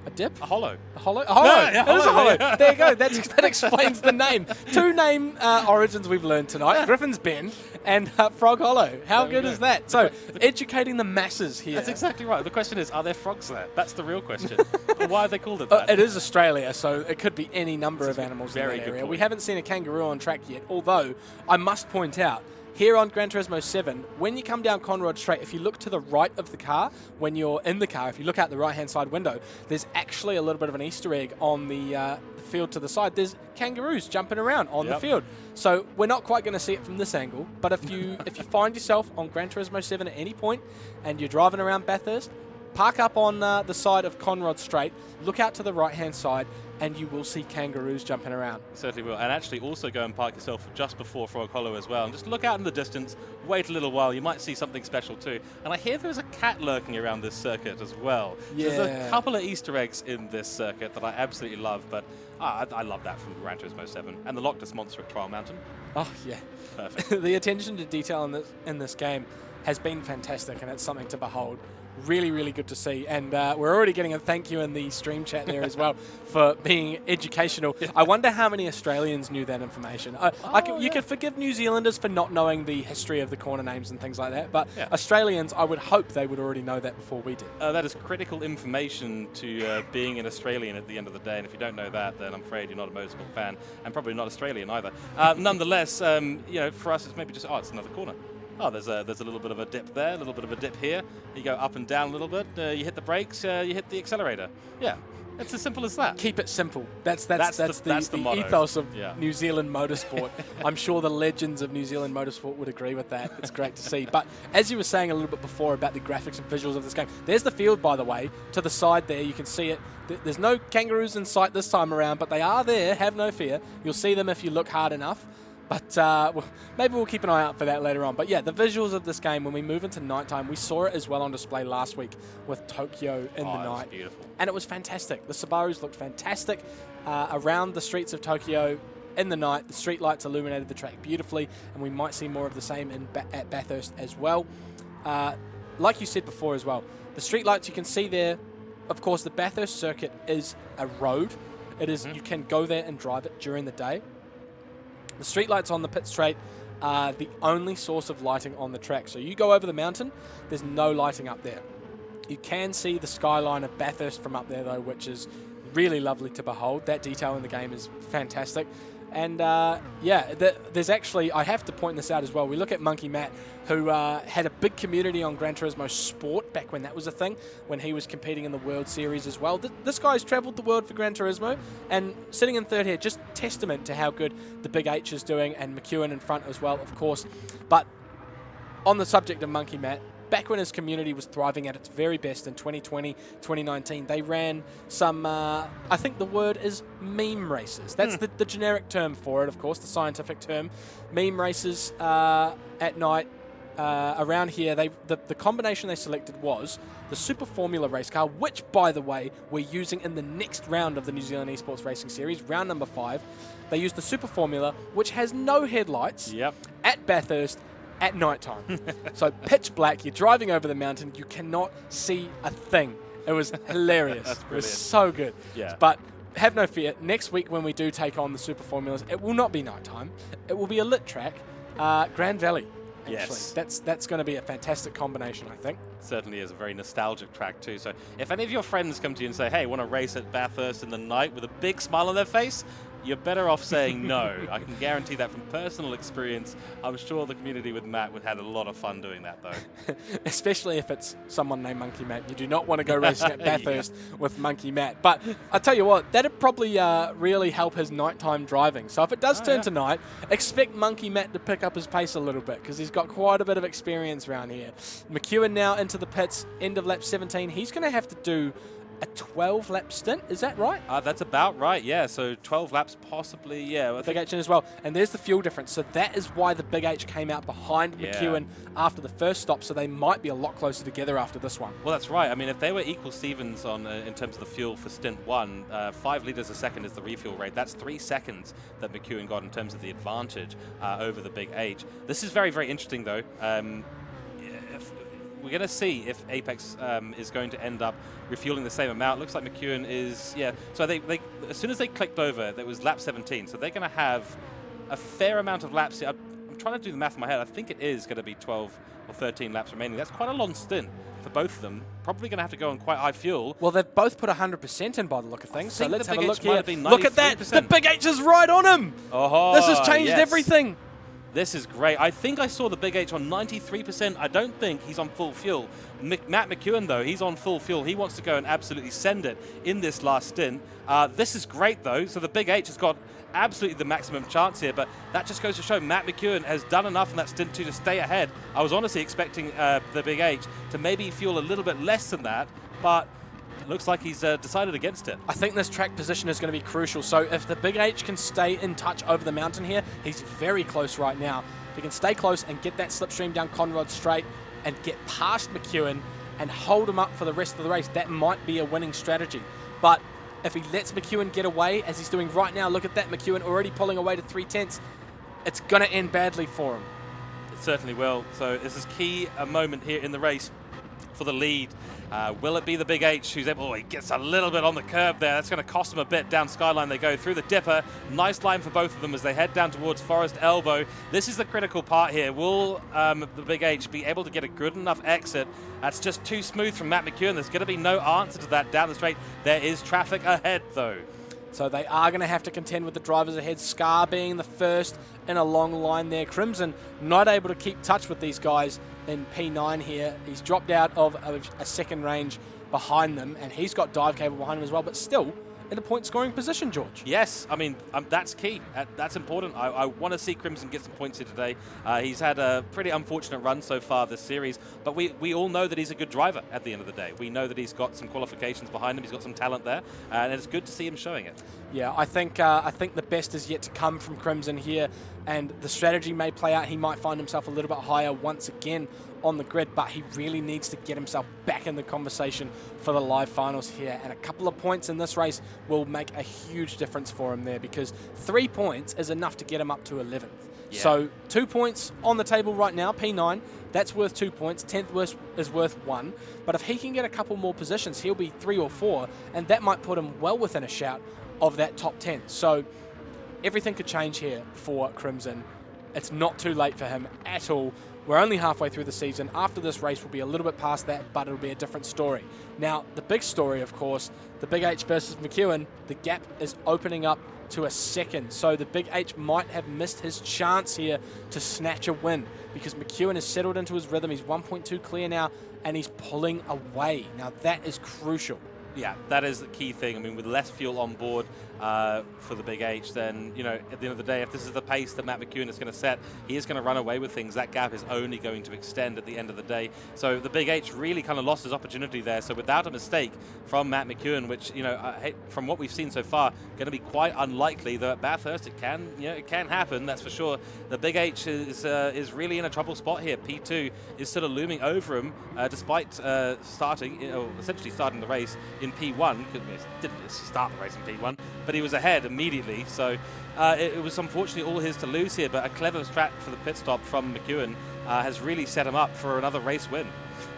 A dip? A hollow. A hollow? A hollow. Yeah, it is a hollow. yeah. There you go. That explains the name. 2 name origins we've learned tonight. Griffin's Bend and Frog Hollow. How good is that? So, educating the masses here. That's exactly right. The question is, are there frogs there? That's the real question. Why have they called it that? It is Australia, so it could be any number of animals in very that good area. point. We haven't seen a kangaroo on track yet, although I must point out, here on Gran Turismo 7, when you come down Conrod Straight, if you look to the right of the car, when you're in the car, if you look out the right-hand side window, there's actually a little bit of an Easter egg on the field to the side. There's kangaroos jumping around on the field. So we're not quite going to see it from this angle, but if you find yourself on Gran Turismo 7 at any point and you're driving around Bathurst, park up on the side of Conrod Straight, look out to the right-hand side, and you will see kangaroos jumping around. Certainly will. And actually also go and park yourself just before Frog Hollow as well. And just look out in the distance, wait a little while, you might see something special too. And I hear there's a cat lurking around this circuit as well. Yeah. There's a couple of Easter eggs in this circuit that I absolutely love, but I love that from Gran Turismo 7. And the Loch Ness Monster at Trial Mountain. Oh, yeah. Perfect. The attention to detail in this game has been fantastic, and it's something to behold. Really, really good to see. And we're already getting a thank you in the stream chat there as well for being educational. I wonder how many Australians knew that information. You could forgive New Zealanders for not knowing the history of the corner names and things like that, but Australians, I would hope they would already know that before we did. That is critical information to being an Australian at the end of the day. And if you don't know that, then I'm afraid you're not a motorsport fan and probably not Australian either. Nonetheless, for us, it's maybe just, it's another corner. Oh, there's a little bit of a dip there, a little bit of a dip here. You go up and down a little bit. You hit the brakes. You hit the accelerator. Yeah, it's as simple as that. Keep it simple. That's the motto. ethos of New Zealand motorsport. I'm sure the legends of New Zealand motorsport would agree with that. It's great to see. But as you were saying a little bit before about the graphics and visuals of this game, there's the field, by the way, to the side there. You can see it. There's no kangaroos in sight this time around, but they are there. Have no fear. You'll see them if you look hard enough. But maybe we'll keep an eye out for that later on. But yeah, the visuals of this game, when we move into nighttime, we saw it as well on display last week with Tokyo in the night. Beautiful. And it was fantastic. The Subarus looked fantastic around the streets of Tokyo in the night. The street lights illuminated the track beautifully, and we might see more of the same at Bathurst as well. Like you said before as well, the street lights you can see there, of course, the Bathurst circuit is a road. It is you can go there and drive it during the day. The streetlights on the pit straight are the only source of lighting on the track. So you go over the mountain, there's no lighting up there. You can see the skyline of Bathurst from up there, though, which is really lovely to behold. That detail in the game is fantastic. And there's actually, I have to point this out as well, we look at Monkey Matt, who had a big community on Gran Turismo Sport back when that was a thing, when he was competing in the World Series as well. This guy's travelled the world for Gran Turismo, and sitting in third here, just testament to how good the Big H is doing, and McEwen in front as well, of course. But on the subject of Monkey Matt, back when his community was thriving at its very best in 2020, 2019, they ran some, I think the word is meme races. That's the generic term for it, of course, the scientific term. Meme races at night around here. The combination they selected was the Super Formula race car, which, by the way, we're using in the next round of the New Zealand Esports Racing Series, round number 5. They used the Super Formula, which has no headlights, at Bathurst, at night time. So pitch black, you're driving over the mountain, you cannot see a thing. It was hilarious. That's it brilliant. was so good. Yeah. But have no fear, next week when we do take on the Super Formulas, it will not be nighttime. It will be a lit track, Grand Valley. Actually. Yes. That's going to be a fantastic combination, I think. Certainly is a very nostalgic track too. So if any of your friends come to you and say, hey, want to race at Bathurst in the night with a big smile on their face, you're better off saying no. I can guarantee that from personal experience. I'm sure the community with Matt would have had a lot of fun doing that, though. Especially if it's someone named Monkey Matt. You do not want to go racing at Bathurst with Monkey Matt. But I tell you what, that'd probably really help his nighttime driving. So if it does turn to night, expect Monkey Matt to pick up his pace a little bit, because he's got quite a bit of experience around here. McEwen now into the pits, end of lap 17. He's going to have to do a 12-lap stint, is that right? That's about right, yeah. So 12 laps possibly, yeah. Big H in as well. And there's the fuel difference. So that is why the Big H came out behind McEwen after the first stop. So they might be a lot closer together after this one. Well, that's right. I mean, if they were equal Stevens on in terms of the fuel for stint 1, 5 litres a second is the refuel rate. That's 3 seconds that McEwen got in terms of the advantage over the Big H. This is very, very interesting, though. We're going to see if Apex is going to end up refueling the same amount. Looks like McEwen is, So they as soon as they clicked over, that was lap 17. So they're going to have a fair amount of laps. I'm trying to do the math in my head. I think it is going to be 12 or 13 laps remaining. That's quite a long stint for both of them. Probably going to have to go on quite high fuel. Well, they've both put 100% in by the look of things. So let's have a look here. Look at that. The Big H is right on him. Oh, this has changed everything. This is great. I think I saw the Big H on 93%. I don't think he's on full fuel. Matt McEwen, though, he's on full fuel. He wants to go and absolutely send it in this last stint. This is great, though. So the Big H has got absolutely the maximum chance here, but that just goes to show Matt McEwen has done enough in that stint to stay ahead. I was honestly expecting the Big H to maybe fuel a little bit less than that, but looks like he's decided against it. I think this track position is going to be crucial. So if the Big H can stay in touch over the mountain here, he's very close right now. If he can stay close and get that slipstream down Conrod straight and get past McEwen and hold him up for the rest of the race, that might be a winning strategy. But if he lets McEwen get away, as he's doing right now, look at that, McEwen already pulling away to 3/10, it's going to end badly for him. It certainly will. So this is key, a moment here in the race for the lead. Will it be the Big H who's able... Oh, he gets a little bit on the curb there. That's going to cost him a bit. Down Skyline they go through the dipper. Nice line for both of them as they head down towards Forest Elbow. This is the critical part here. Will the Big H be able to get a good enough exit? That's just too smooth from Matt McEwen. There's going to be no answer to that down the straight. There is traffic ahead, though. So they are going to have to contend with the drivers ahead. Scar being the first in a long line there. Crimson not able to keep touch with these guys in P9 here. He's dropped out of a second range behind them, and he's got dive cable behind him as well, but still in a point-scoring position, George. Yes, I mean, that's key. That's important. I want to see Crimson get some points here today. He's had a pretty unfortunate run so far this series, but we all know that he's a good driver at the end of the day. We know that he's got some qualifications behind him. He's got some talent there, and it's good to see him showing it. Yeah, I think the best is yet to come from Crimson here, and the strategy may play out. He might find himself a little bit higher once again on the grid, but he really needs to get himself back in the conversation for the live finals here, and a couple of points in this race will make a huge difference for him there, because 3 points is enough to get him up to 11th. Yeah. So 2 points on the table right now, P9, that's worth 2 points, 10th is worth 1, but if he can get a couple more positions, he'll be 3 or 4, and that might put him well within a shout of that top 10. So everything could change here for Crimson It's not too late for him at all. We're only halfway through the season. After this race, we'll be a little bit past that, but it'll be a different story. Now, the big story, of course, the Big H versus McEwen, the gap is opening up to a second. So the Big H might have missed his chance here to snatch a win because McEwen has settled into his rhythm. He's 1.2 clear now, and he's pulling away. Now, that is crucial. Yeah, that is the key thing. I mean, with less fuel on board for the Big H, then, you know, at the end of the day, if this is the pace that Matt McEwen is going to set, he is going to run away with things. That gap is only going to extend at the end of the day. So the Big H really kind of lost his opportunity there. So without a mistake from Matt McEwen, which, you know, from what we've seen so far, going to be quite unlikely, though at Bathurst it can, you know, it can happen, that's for sure. The Big H is really in a trouble spot here. P2 is sort of looming over him, despite essentially starting the race in P1. Didn't start the race in P1, but he was ahead immediately. So it was unfortunately all his to lose here, but a clever strat for the pit stop from McEwen has really set him up for another race win.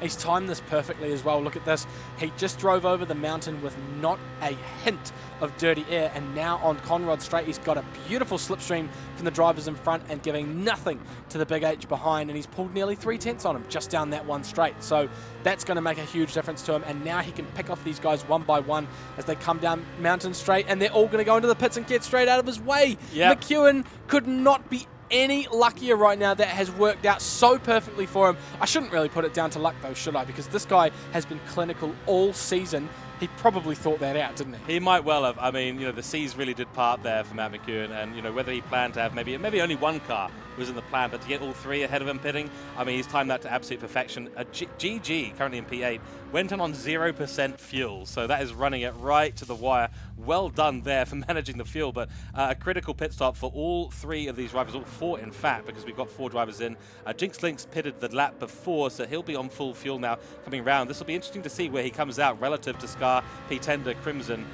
He's timed this perfectly as well. Look at this. He just drove over the mountain with not a hint of dirty air, and now on Conrod Straight, he's got a beautiful slipstream from the drivers in front and giving nothing to the Big H behind, and he's pulled nearly 3/10 on him just down that one straight. So that's going to make a huge difference to him, and now he can pick off these guys one by one as they come down Mountain Straight, and they're all going to go into the pits and get straight out of his way. Yep. McEwen could not be any luckier right now. That has worked out so perfectly for him. I shouldn't really put it down to luck though, should I? Because this guy has been clinical all season. He probably thought that out, didn't he? He might well have. I mean, you know, the seas really did part there for Matt McEwen, and, you know, whether he planned to have maybe only one car was in the plan, but to get all three ahead of him pitting, I mean, he's timed that to absolute perfection. GG, currently in P8, went on 0% fuel, so that is running it right to the wire. Well done there for managing the fuel, but a critical pit stop for all three of these drivers, all four in fact, because we've got 4 drivers in. Jinx Links pitted the lap before, so he'll be on full fuel now coming round. This will be interesting to see where he comes out relative to Scar, P-Tender, Crimson.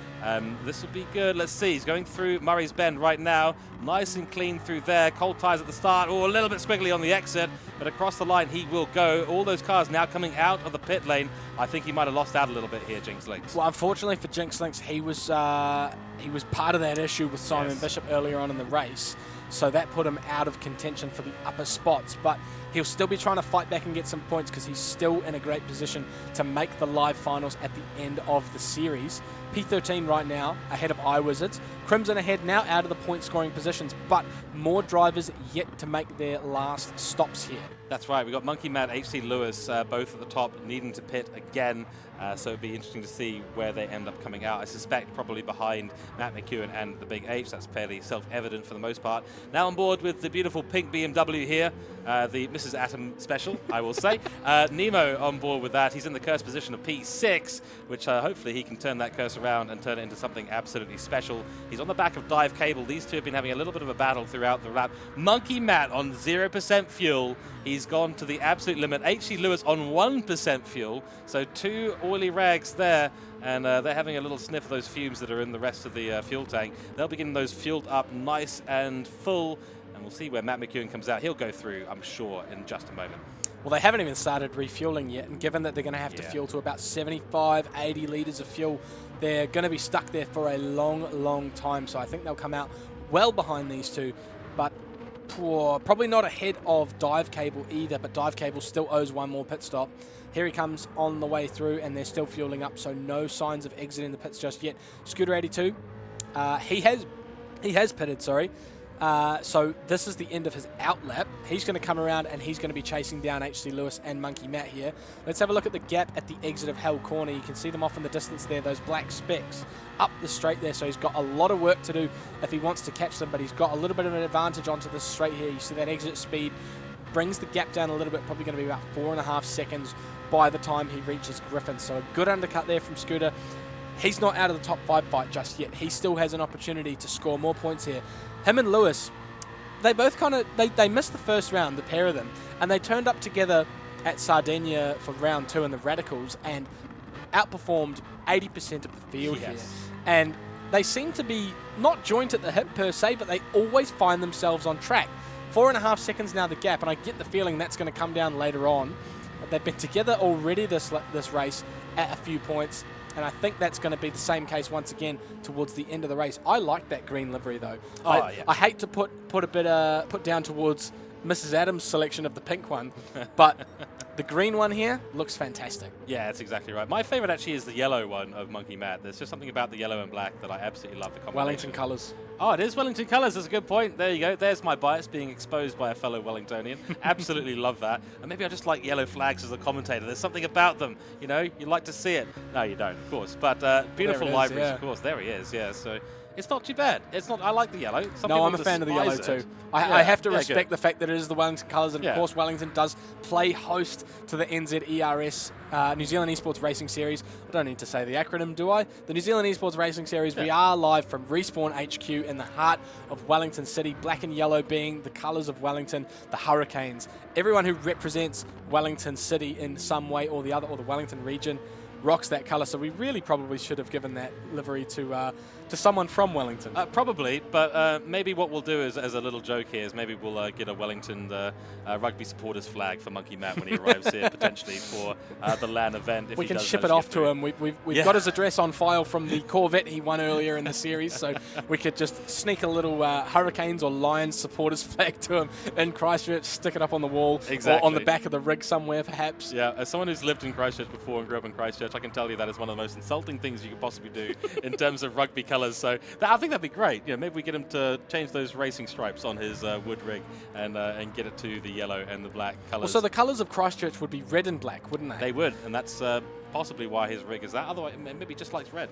This will be good. Let's see. He's going through Murray's Bend right now. Nice and clean through there. Cold tyres at the start. Oh, a little bit squiggly on the exit, but across the line he will go. All those cars now coming out of the pit lane. I think he might have lost out a little bit here, Jinx Links. Well, unfortunately for Jinx Links, he was part of that issue with Simon Bishop earlier on in the race, so that put him out of contention for the upper spots. But he'll still be trying to fight back and get some points because he's still in a great position to make the live finals at the end of the series. P13 right now ahead of iWizards. Crimson ahead now out of the point scoring positions, but more drivers yet to make their last stops here. That's right. We've got Monkey Matt, HC Lewis, both at the top, needing to pit again. So it'd be interesting to see where they end up coming out. I suspect probably behind Matt McEwen and the Big H. That's fairly self-evident for the most part. Now on board with the beautiful pink BMW here, the Mrs. Atom special, I will say. Nemo on board with that. He's in the curse position of P6, which hopefully he can turn that curse around and turn it into something absolutely special. He's on the back of Dive Cable. These two have been having a little bit of a battle throughout the lap. Monkey Matt on 0% fuel. He's gone to the absolute limit. HC Lewis on 1% fuel. So 2 oily rags there, and they're having a little sniff of those fumes that are in the rest of the fuel tank. They'll be getting those fueled up nice and full, and we'll see where Matt McEwen comes out. He'll go through, I'm sure, in just a moment. Well, they haven't even started refueling yet, and given that they're going to have to fuel to about 75, 80 litres of fuel, they're going to be stuck there for a long, long time. So I think they'll come out well behind these two, but probably not ahead of Dive Cable either, but Dive Cable still owes one more pit stop. Here he comes on the way through, and they're still fueling up, so no signs of exiting the pits just yet. Scooter 82, he has pitted, sorry. So this is the end of his outlap. He's going to come around and he's going to be chasing down HC Lewis and Monkey Matt here. Let's have a look at the gap at the exit of Hell Corner. You can see them off in the distance there, those black specks up the straight there. So he's got a lot of work to do if he wants to catch them, but he's got a little bit of an advantage onto this straight here. You see that exit speed brings the gap down a little bit, probably going to be about 4.5 seconds by the time he reaches Griffin. So a good undercut there from Scooter. He's not out of the top 5 fight just yet. He still has an opportunity to score more points here. Him and Lewis, they both they missed the first round, the pair of them, and they turned up together at Sardinia for round 2 in the Radicals and outperformed 80% of the field here. And they seem to be not joint at the hip per se, but they always find themselves on track. 4.5 seconds now the gap, and I get the feeling that's going to come down later on. They've been together already this race at a few points. and I think that's going to be the same case once again towards the end of the race. I like that green livery though. I hate to put down towards Mrs. Adams' selection of the pink one, but the green one here looks fantastic. Yeah, that's exactly right. My favorite actually is the yellow one of Monkey Matt. There's just something about the yellow and black that I absolutely love. The combination. Wellington colours. Oh, it is Wellington colours. That's a good point. There you go. There's my bias being exposed by a fellow Wellingtonian. Absolutely love that. And maybe I just like yellow flags as a commentator. There's something about them. You know, you like to see it. No, you don't, of course. But beautiful libraries, of course. There he is. Yeah. So it's not too bad. It's not. I like the yellow. No, I'm a fan of the yellow too. I have to respect the fact that it is the Wellington colours, and of course Wellington does play host to the NZERS New Zealand Esports Racing Series. I don't need to say the acronym, do I? The New Zealand Esports Racing Series. We are live from Respawn HQ in the heart of Wellington City. Black and yellow being the colours of Wellington, the Hurricanes. Everyone who represents Wellington City in some way or the other, or the Wellington region, rocks that colour. So we really probably should have given that livery to someone from Wellington. Probably, but maybe what we'll do is, as a little joke here, is maybe we'll get a Wellington rugby supporters flag for Monkey Matt when he arrives here, potentially for the LAN event. If we can ship it off to him. We've got his address on file from the Corvette he won earlier in the series, so we could just sneak a little Hurricanes or Lions supporters flag to him in Christchurch, stick it up on the wall, or on the back of the rig somewhere, perhaps. Yeah, as someone who's lived in Christchurch before and grew up in Christchurch, I can tell you that is one of the most insulting things you could possibly do in terms of rugby colours. So I think that'd be great. Yeah, maybe we get him to change those racing stripes on his wood rig and get it to the yellow and the black colours. Well, so the colours of Christchurch would be red and black, wouldn't they? They would, and that's possibly why his rig is that. Otherwise, maybe he just likes red.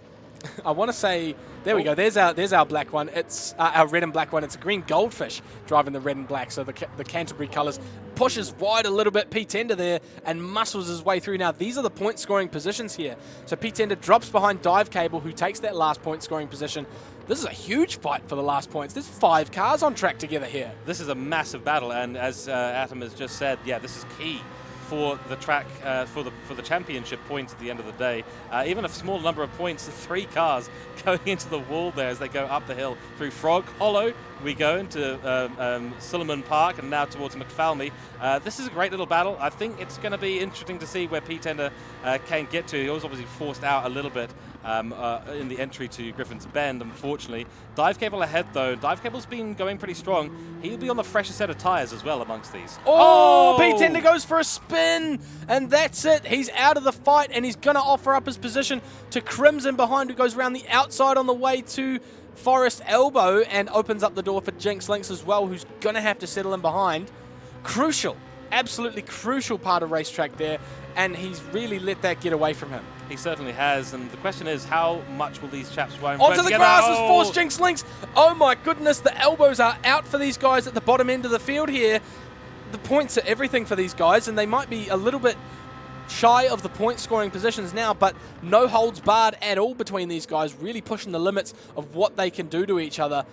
I want to say, there we go. There's our black one. It's our red and black one. It's a green goldfish driving the red and black. So the Canterbury colours pushes wide a little bit. P-Tender there and muscles his way through. Now these are the point scoring positions here. So P-Tender drops behind Dive Cable, who takes that last point scoring position. This is a huge fight for the last points. There's 5 cars on track together here. This is a massive battle, and as Atom has just said, yeah, this is key for the track, for the championship points at the end of the day. Even a small number of points, 3 cars going into the wall there as they go up the hill through Frog Hollow. We go into Suleiman Park and now towards McFalmey. This is a great little battle. I think it's going to be interesting to see where P-Tender can get to. He was obviously forced out a little bit in the entry to Griffin's Bend, unfortunately. Dive Cable ahead, though. Dive Cable's been going pretty strong. He'll be on the fresher set of tyres as well amongst these. Oh! P-Tender goes for a spin, and that's it. He's out of the fight, and he's going to offer up his position to Crimson behind, who goes around the outside on the way to Forest Elbow and opens up the door for Jinx Lynx as well, who's going to have to settle in behind. Crucial, absolutely crucial part of racetrack there, and he's really let that get away from him. He certainly has, and the question is, how much will these chaps roam onto the grass has Oh! forced Jinx Lynx. Oh my goodness, the elbows are out for these guys at the bottom end of the field here. The points are everything for these guys, and they might be a little bit shy of the point scoring positions now, but no holds barred at all between these guys, really pushing the limits of what they can do to each other,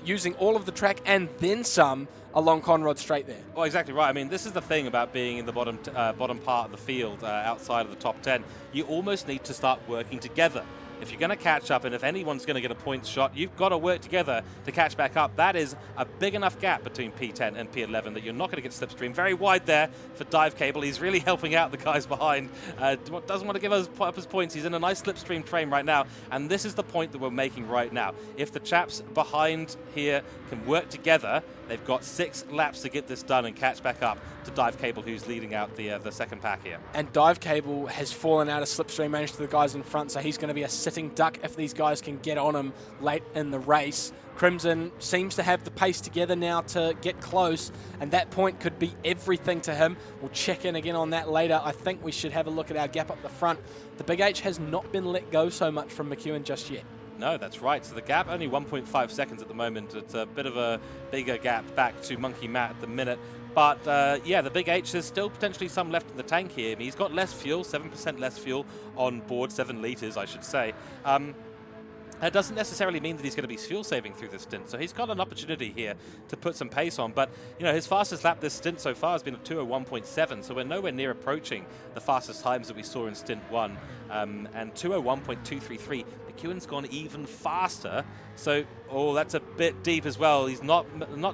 using all of the track and then some along Conrod Straight there. Oh, exactly right. I mean, this is the thing about being in the bottom part of the field, outside of the top 10. You almost need to start working together. If you're going to catch up, and if anyone's going to get a points shot, you've got to work together to catch back up. That is a big enough gap between P10 and P11 that you're not going to get slipstream. Very wide there for Dive Cable. He's really helping out the guys behind. Doesn't want to give us up his points. He's in a nice slipstream train right now, and this is the point that we're making right now. If the chaps behind here can work together, they've got 6 laps to get this done and catch back up to Dive Cable, who's leading out the second pack here. And Dive Cable has fallen out of slipstream range to the guys in front, so he's going to be a sitting duck if these guys can get on him late in the race. Crimson seems to have the pace together now to get close, and that point could be everything to him. We'll check in again on that later. I think we should have a look at our gap up the front. The Big H has not been let go so much from McEwen just yet. No, that's right. So the gap, only 1.5 seconds at the moment. It's a bit of a bigger gap back to Monkey Matt at the minute. But, yeah, the Big H, there's still potentially some left in the tank here. I mean, he's got less fuel, 7% less fuel on board, 7 litres, I should say. That doesn't necessarily mean that he's going to be fuel saving through this stint, so he's got an opportunity here to put some pace on. But, you know, his fastest lap this stint so far has been a 2:01.7, so we're nowhere near approaching the fastest times that we saw in stint 1. And 2:01.233, McEwen's gone even faster. So, oh, that's a bit deep as well. He's not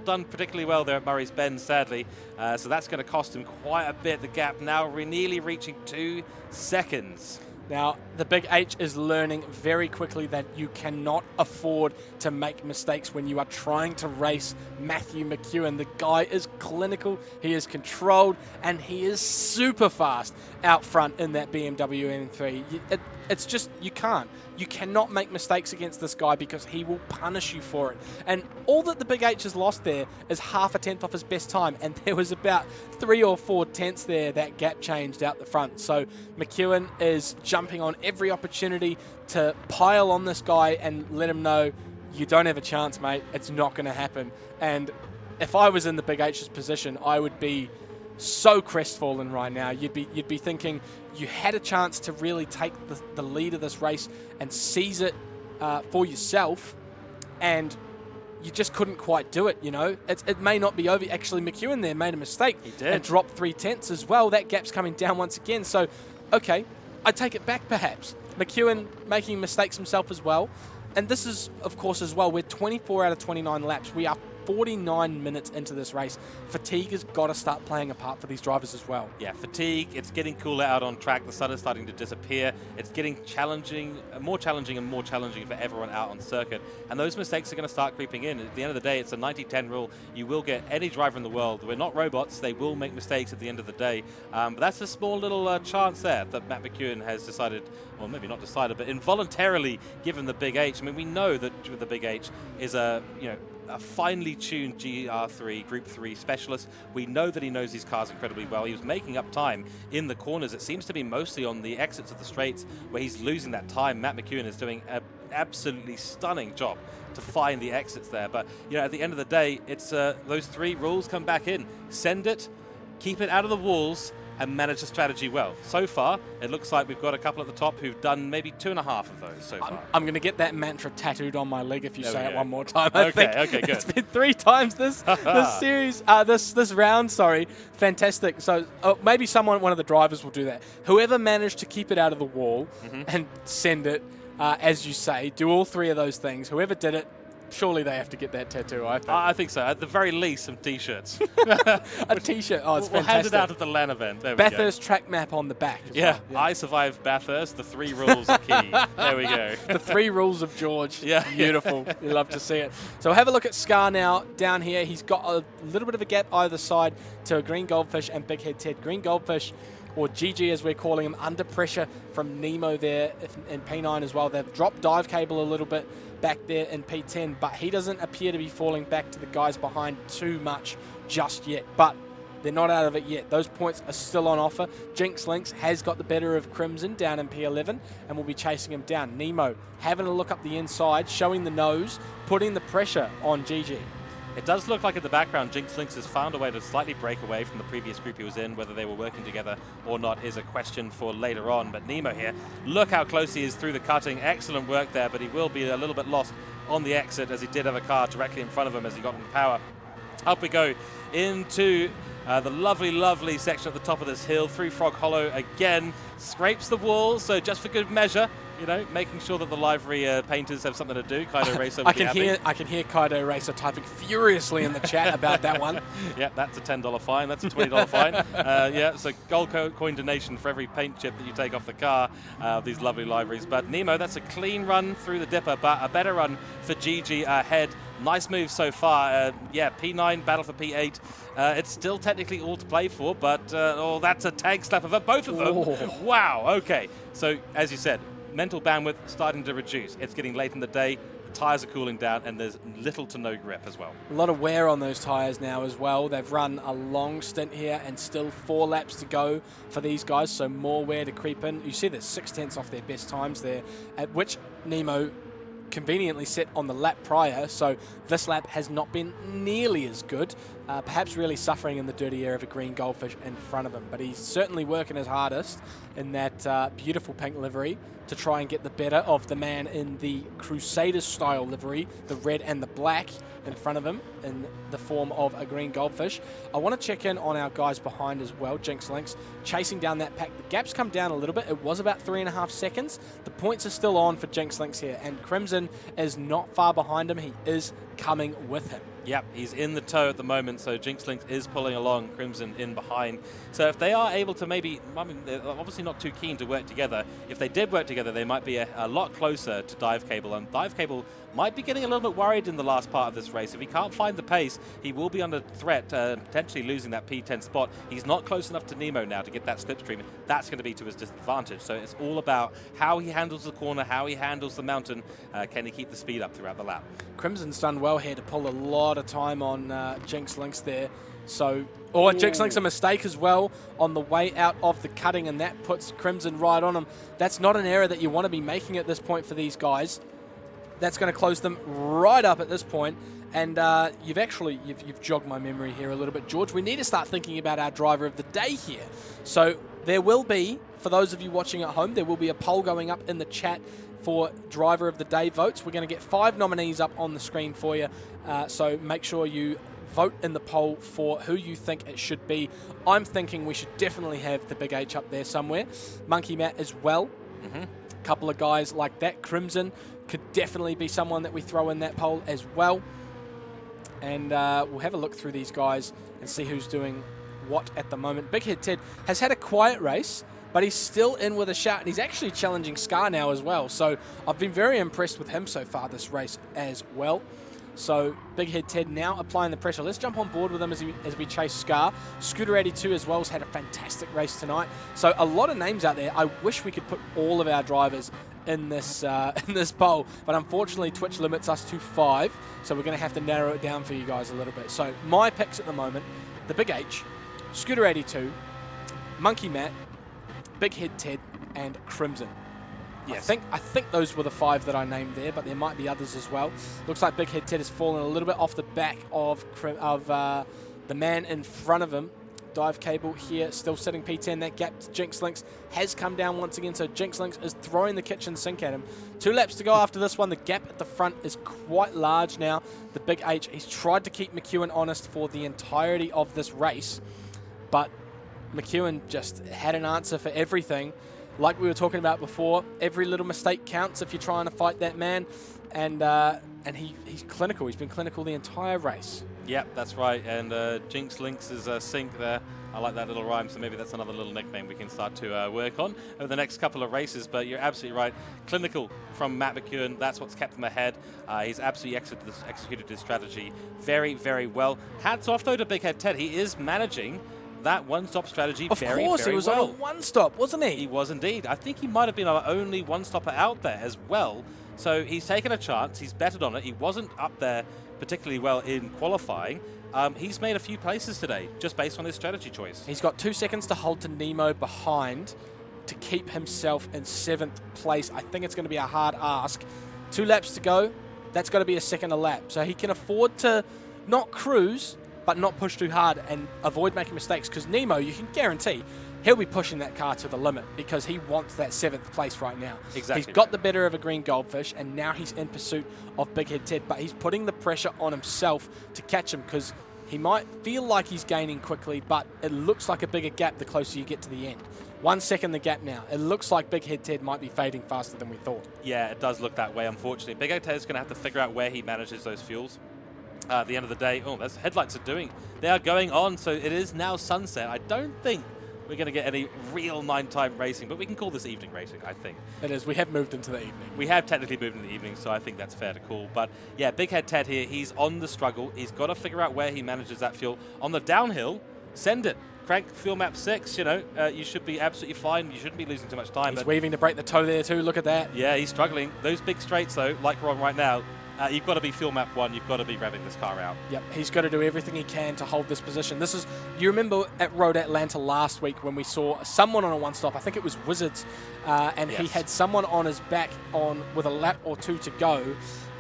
done particularly well there at Murray's Bend, sadly. So that's going to cost him quite a bit. The gap now nearly reaching 2 seconds. Now, the Big H is learning very quickly that you cannot afford to make mistakes when you are trying to race Matthew McEwen. The guy is clinical, he is controlled, and he is super fast out front in that BMW M3. It's just, you can't. You cannot make mistakes against this guy because he will punish you for it. And all that the Big H has lost there is half a tenth off his best time, and there was about 3 or 4 tenths there that gap changed out the front. So McEwen is jumping on every opportunity to pile on this guy and let him know, you don't have a chance, mate. It's not going to happen. And if I was in the Big H's position, I would be so crestfallen right now. You'd be thinking you had a chance to really take the lead of this race and seize it for yourself, and you just couldn't quite do it, you know. It may not be over. Actually, McEwen there made a mistake. He did. And dropped 3 tenths as well. That gap's coming down once again. So, okay, I take it back perhaps. McEwen making mistakes himself as well. And this is, of course, as well, we're 24 out of 29 laps. We are 49 minutes into this race. Fatigue has got to start playing a part for these drivers as well. Yeah, fatigue, it's getting cooler out on track. The sun is starting to disappear. It's getting challenging, more challenging and more challenging for everyone out on circuit. And those mistakes are going to start creeping in. At the end of the day, it's a 90-10 rule. You will get any driver in the world. We're not robots. They will make mistakes at the end of the day. But that's a small little chance there that Matt McEwen has decided, or maybe not decided, but involuntarily given the Big H. I mean, we know that the Big H is a finely tuned GR3 Group 3 specialist. We know that he knows these cars incredibly well. He was making up time in the corners. It seems to be mostly on the exits of the straights where he's losing that time. Matt McEwen is doing an absolutely stunning job to find the exits there. But at the end of the day, it's those 3 rules come back in. Send it, keep it out of the walls, and manage the strategy well. So far, it looks like we've got a couple at the top who've done maybe 2.5 of those so far. I'm going to get that mantra tattooed on my leg if you say it one more time. Okay, good. It's been 3 times this series, this round, sorry. Fantastic. So maybe one of the drivers will do that. Whoever managed to keep it out of the wall and send it, as you say, do all 3 of those things. Whoever did it, surely they have to get that tattoo, I think. I think so. At the very least, some T-shirts. A T-shirt. Oh, it's fantastic. We'll hand it out at the LAN event. There Bathurst track map on the back. Yeah, I survived Bathurst. The 3 rules are key. There we go. The 3 rules of George. Yeah. Beautiful. You love to see it. So have a look at Scar now down here. He's got a little bit of a gap either side to a Green Goldfish and Big Head Ted. Green Goldfish, or GG as we're calling him, under pressure from Nemo there in P9 as well. They've dropped dive cable a little bit back there in P10, but he doesn't appear to be falling back to the guys behind too much just yet. But they're not out of it yet. Those points are still on offer. Jinx Lynx has got the better of Crimson down in P11 and will be chasing him down. Nemo having a look up the inside, showing the nose, putting the pressure on GG. It does look like in the background, Jinx Lynx has found a way to slightly break away from the previous group he was in. Whether they were working together or not is a question for later on. But Nemo here, look how close he is through the cutting. Excellent work there, but he will be a little bit lost on the exit as he did have a car directly in front of him as he got into power. Up we go into the lovely, lovely section at the top of this hill. Through Frog Hollow again. Scrapes the wall, so just for good measure, making sure that the livery painters have something to do. Kaido Racer I can hear Kaido Racer typing furiously in the chat about that one. Yeah, that's a $10 fine. That's a $20 fine. So gold coin donation for every paint chip that you take off the car. These lovely liveries. But Nemo, that's a clean run through the dipper, but a better run for GG ahead. Nice move so far. P9, battle for P8. It's still technically all to play for, but that's a tag slapper for both of them. Oh. Wow, okay. So, as you said, mental bandwidth starting to reduce. It's getting late in the day. The tyres are cooling down, and there's little to no grip as well. A lot of wear on those tyres now as well. They've run a long stint here and still 4 laps to go for these guys, so more wear to creep in. You see there's 6 tenths off their best times there, at which Nemo conveniently set on the lap prior, so this lap has not been nearly as good, perhaps really suffering in the dirty air of a Green Goldfish in front of him, but he's certainly working his hardest in that beautiful pink livery to try and get the better of the man in the Crusaders style livery, the red and the black in front of him in the form of a Green Goldfish. I want to check in on our guys behind as well. Jinx Lynx chasing down that pack. The gap's come down a little bit. It was about 3.5 seconds. The points are still on for Jinx Lynx here, and Crimson is not far behind him. He is coming with him. Yep, he's in the tow at the moment, so Jinx Lynx is pulling along, Crimson in behind. So if they are able to maybe, I mean, they're obviously not too keen to work together. If they did work together, they might be a lot closer to Dive Cable, and Dive Cable might be getting a little bit worried in the last part of this race. If he can't find the pace, he will be under threat, potentially losing that P10 spot. He's not close enough to Nemo now to get that slipstream. That's going to be to his disadvantage. So it's all about how he handles the corner, how he handles the mountain. Can he keep the speed up throughout the lap? Crimson's done well here to pull a lot of time on Jinx Lynx there. So, Jinx Lynx a mistake as well on the way out of the cutting, and that puts Crimson right on him. That's not an error that you want to be making at this point for these guys. That's going to close them right up at this point. And you've jogged my memory here a little bit, George. We need to start thinking about our driver of the day here. So there will be, for those of you watching at home, there will be a poll going up in the chat for driver of the day votes. We're going to get 5 nominees up on the screen for you. So make sure you vote in the poll for who you think it should be. I'm thinking we should definitely have the Big H up there somewhere. Monkey Matt as well. A couple of guys like that. Crimson could definitely be someone that we throw in that poll as well. And we'll have a look through these guys and see who's doing what at the moment. Big Head Ted has had a quiet race, but he's still in with a shout, and he's actually challenging Scar now as well. So I've been very impressed with him so far this race as well. So Big Head Ted now applying the pressure. Let's jump on board with him as we chase Scar. Scooter82 as well has had a fantastic race tonight. So a lot of names out there. I wish we could put all of our drivers in this poll, but unfortunately Twitch limits us to 5, so we're going to have to narrow it down for you guys a little bit. So my picks at the moment: the Big H, Scooter82, Monkey Matt, Big Head Ted, and Crimson. Yes. I think those were the 5 that I named there, but there might be others as well. Looks like Big Head Ted has fallen a little bit off the back of the man in front of him. Dive Cable here, still sitting P10. That gap to Jinx Lynx has come down once again, so Jinx Lynx is throwing the kitchen sink at him. 2 laps to go after this one. The gap at the front is quite large now. The Big H, he's tried to keep McEwen honest for the entirety of this race, but McEwen just had an answer for everything. Like we were talking about before, every little mistake counts if you're trying to fight that man, and he's clinical. He's been clinical the entire race. Yep, that's right. And Jinx Lynx is sink there. I like that little rhyme, so maybe that's another little nickname we can start to work on over the next couple of races. But you're absolutely right. Clinical from Matt McEwen. That's what's kept him ahead. He's absolutely executed his strategy very, very well. Hats off, though, to Big Head Ted. He is managing that one-stop strategy very, very well. Of course, he was on a one-stop, wasn't he? He was indeed. I think he might have been our only one-stopper out there as well. So he's taken a chance. He's betted on it. He wasn't up there particularly well in qualifying. He's made a few places today just based on his strategy choice. He's got 2 seconds to hold to Nemo behind to keep himself in 7th place. I think it's going to be a hard ask. 2 laps to go. That's got to be a second a lap. So he can afford to not cruise, but not push too hard and avoid making mistakes, because Nemo, you can guarantee, he'll be pushing that car to the limit because he wants that 7th place right now. Exactly. He's got the better of a green goldfish, and now he's in pursuit of Big Head Ted, but he's putting the pressure on himself to catch him, because he might feel like he's gaining quickly, but it looks like a bigger gap the closer you get to the end. 1 second the gap now. It looks like Big Head Ted might be fading faster than we thought. Yeah, it does look that way, unfortunately. Big Head Ted is going to have to figure out where he manages those fuels. At the end of the day, those headlights are doing. They are going on, so it is now sunset. I don't think we're going to get any real nighttime racing, but we can call this evening racing, I think. It is. We have moved into the evening. We have technically moved into the evening, so I think that's fair to call. But yeah, Big Head Ted here, he's on the struggle. He's got to figure out where he manages that fuel. On the downhill, send it. Crank fuel map 6, you should be absolutely fine. You shouldn't be losing too much time. He's weaving to break the toe there too. Look at that. Yeah, he's struggling. Those big straights, though, like we're on right now, you've got to be fuel map 1. You've got to be revving this car out. Yep, he's got to do everything he can to hold this position. You remember at Road Atlanta last week when we saw someone on a one-stop, I think it was Wizards, and yes, he had someone on his back with a lap or 2 to go,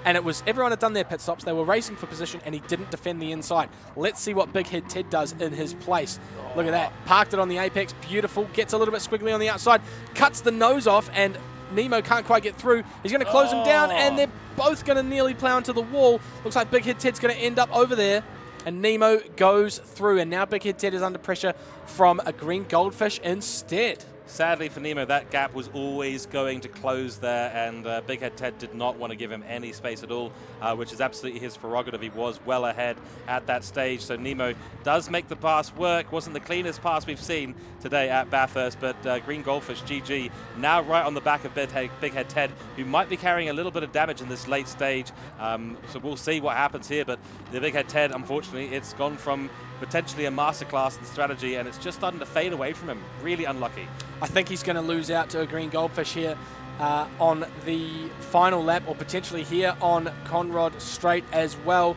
and everyone had done their pit stops. They were racing for position, and he didn't defend the inside. Let's see what Big Head Ted does in his place. Look at that. Parked it on the apex. Beautiful. Gets a little bit squiggly on the outside. Cuts the nose off, and Nemo can't quite get through. He's going to close him down, and they're both going to nearly plow into the wall. Looks like Big Head Ted's going to end up over there, and Nemo goes through, and now Big Head Ted is under pressure from a green goldfish instead. Sadly for Nemo, that gap was always going to close there, and Big Head Ted did not want to give him any space at all, which is absolutely his prerogative. He was well ahead at that stage, so Nemo does make the pass work. Wasn't the cleanest pass we've seen today at Bathurst, but Green Goldfish, GG, now right on the back of Big Head Ted, who might be carrying a little bit of damage in this late stage, so we'll see what happens here, but the Big Head Ted, unfortunately, it's gone from potentially a masterclass in strategy, and it's just starting to fade away from him. Really unlucky. I think he's going to lose out to a Green Goldfish here on the final lap, or potentially here on Conrod Straight as well.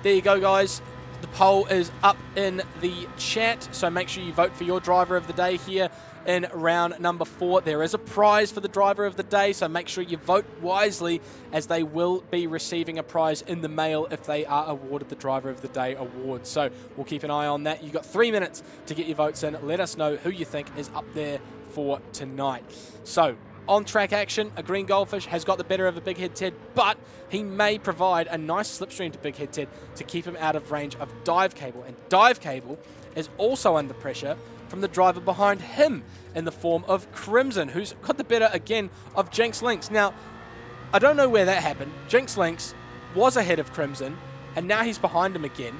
There you go, guys. The poll is up in the chat, so make sure you vote for your driver of the day here in round number 4. There is a prize for the driver of the day, so make sure you vote wisely, as they will be receiving a prize in the mail if they are awarded the driver of the day award. So we'll keep an eye on that. You've got 3 minutes to get your votes in. Let us know who you think is up there for tonight. So on track action, a Green Goldfish has got the better of a Big Head Ted, but he may provide a nice slipstream to Big Head Ted to keep him out of range of Dive Cable. And Dive Cable is also under pressure from the driver behind him in the form of Crimson, who's got the better again of Jinx Lynx. Now, I don't know where that happened. Jinx Lynx was ahead of Crimson, and now he's behind him again.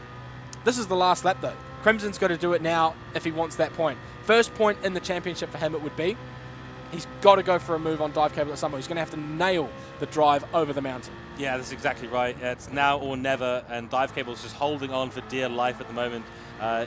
This is the last lap, though. Crimson's got to do it now if he wants that point. First point in the championship for him it would be. He's got to go for a move on Dive Cable at some point. He's going to have to nail the drive over the mountain. Yeah, that's exactly right. It's now or never, and Dive Cable's just holding on for dear life at the moment.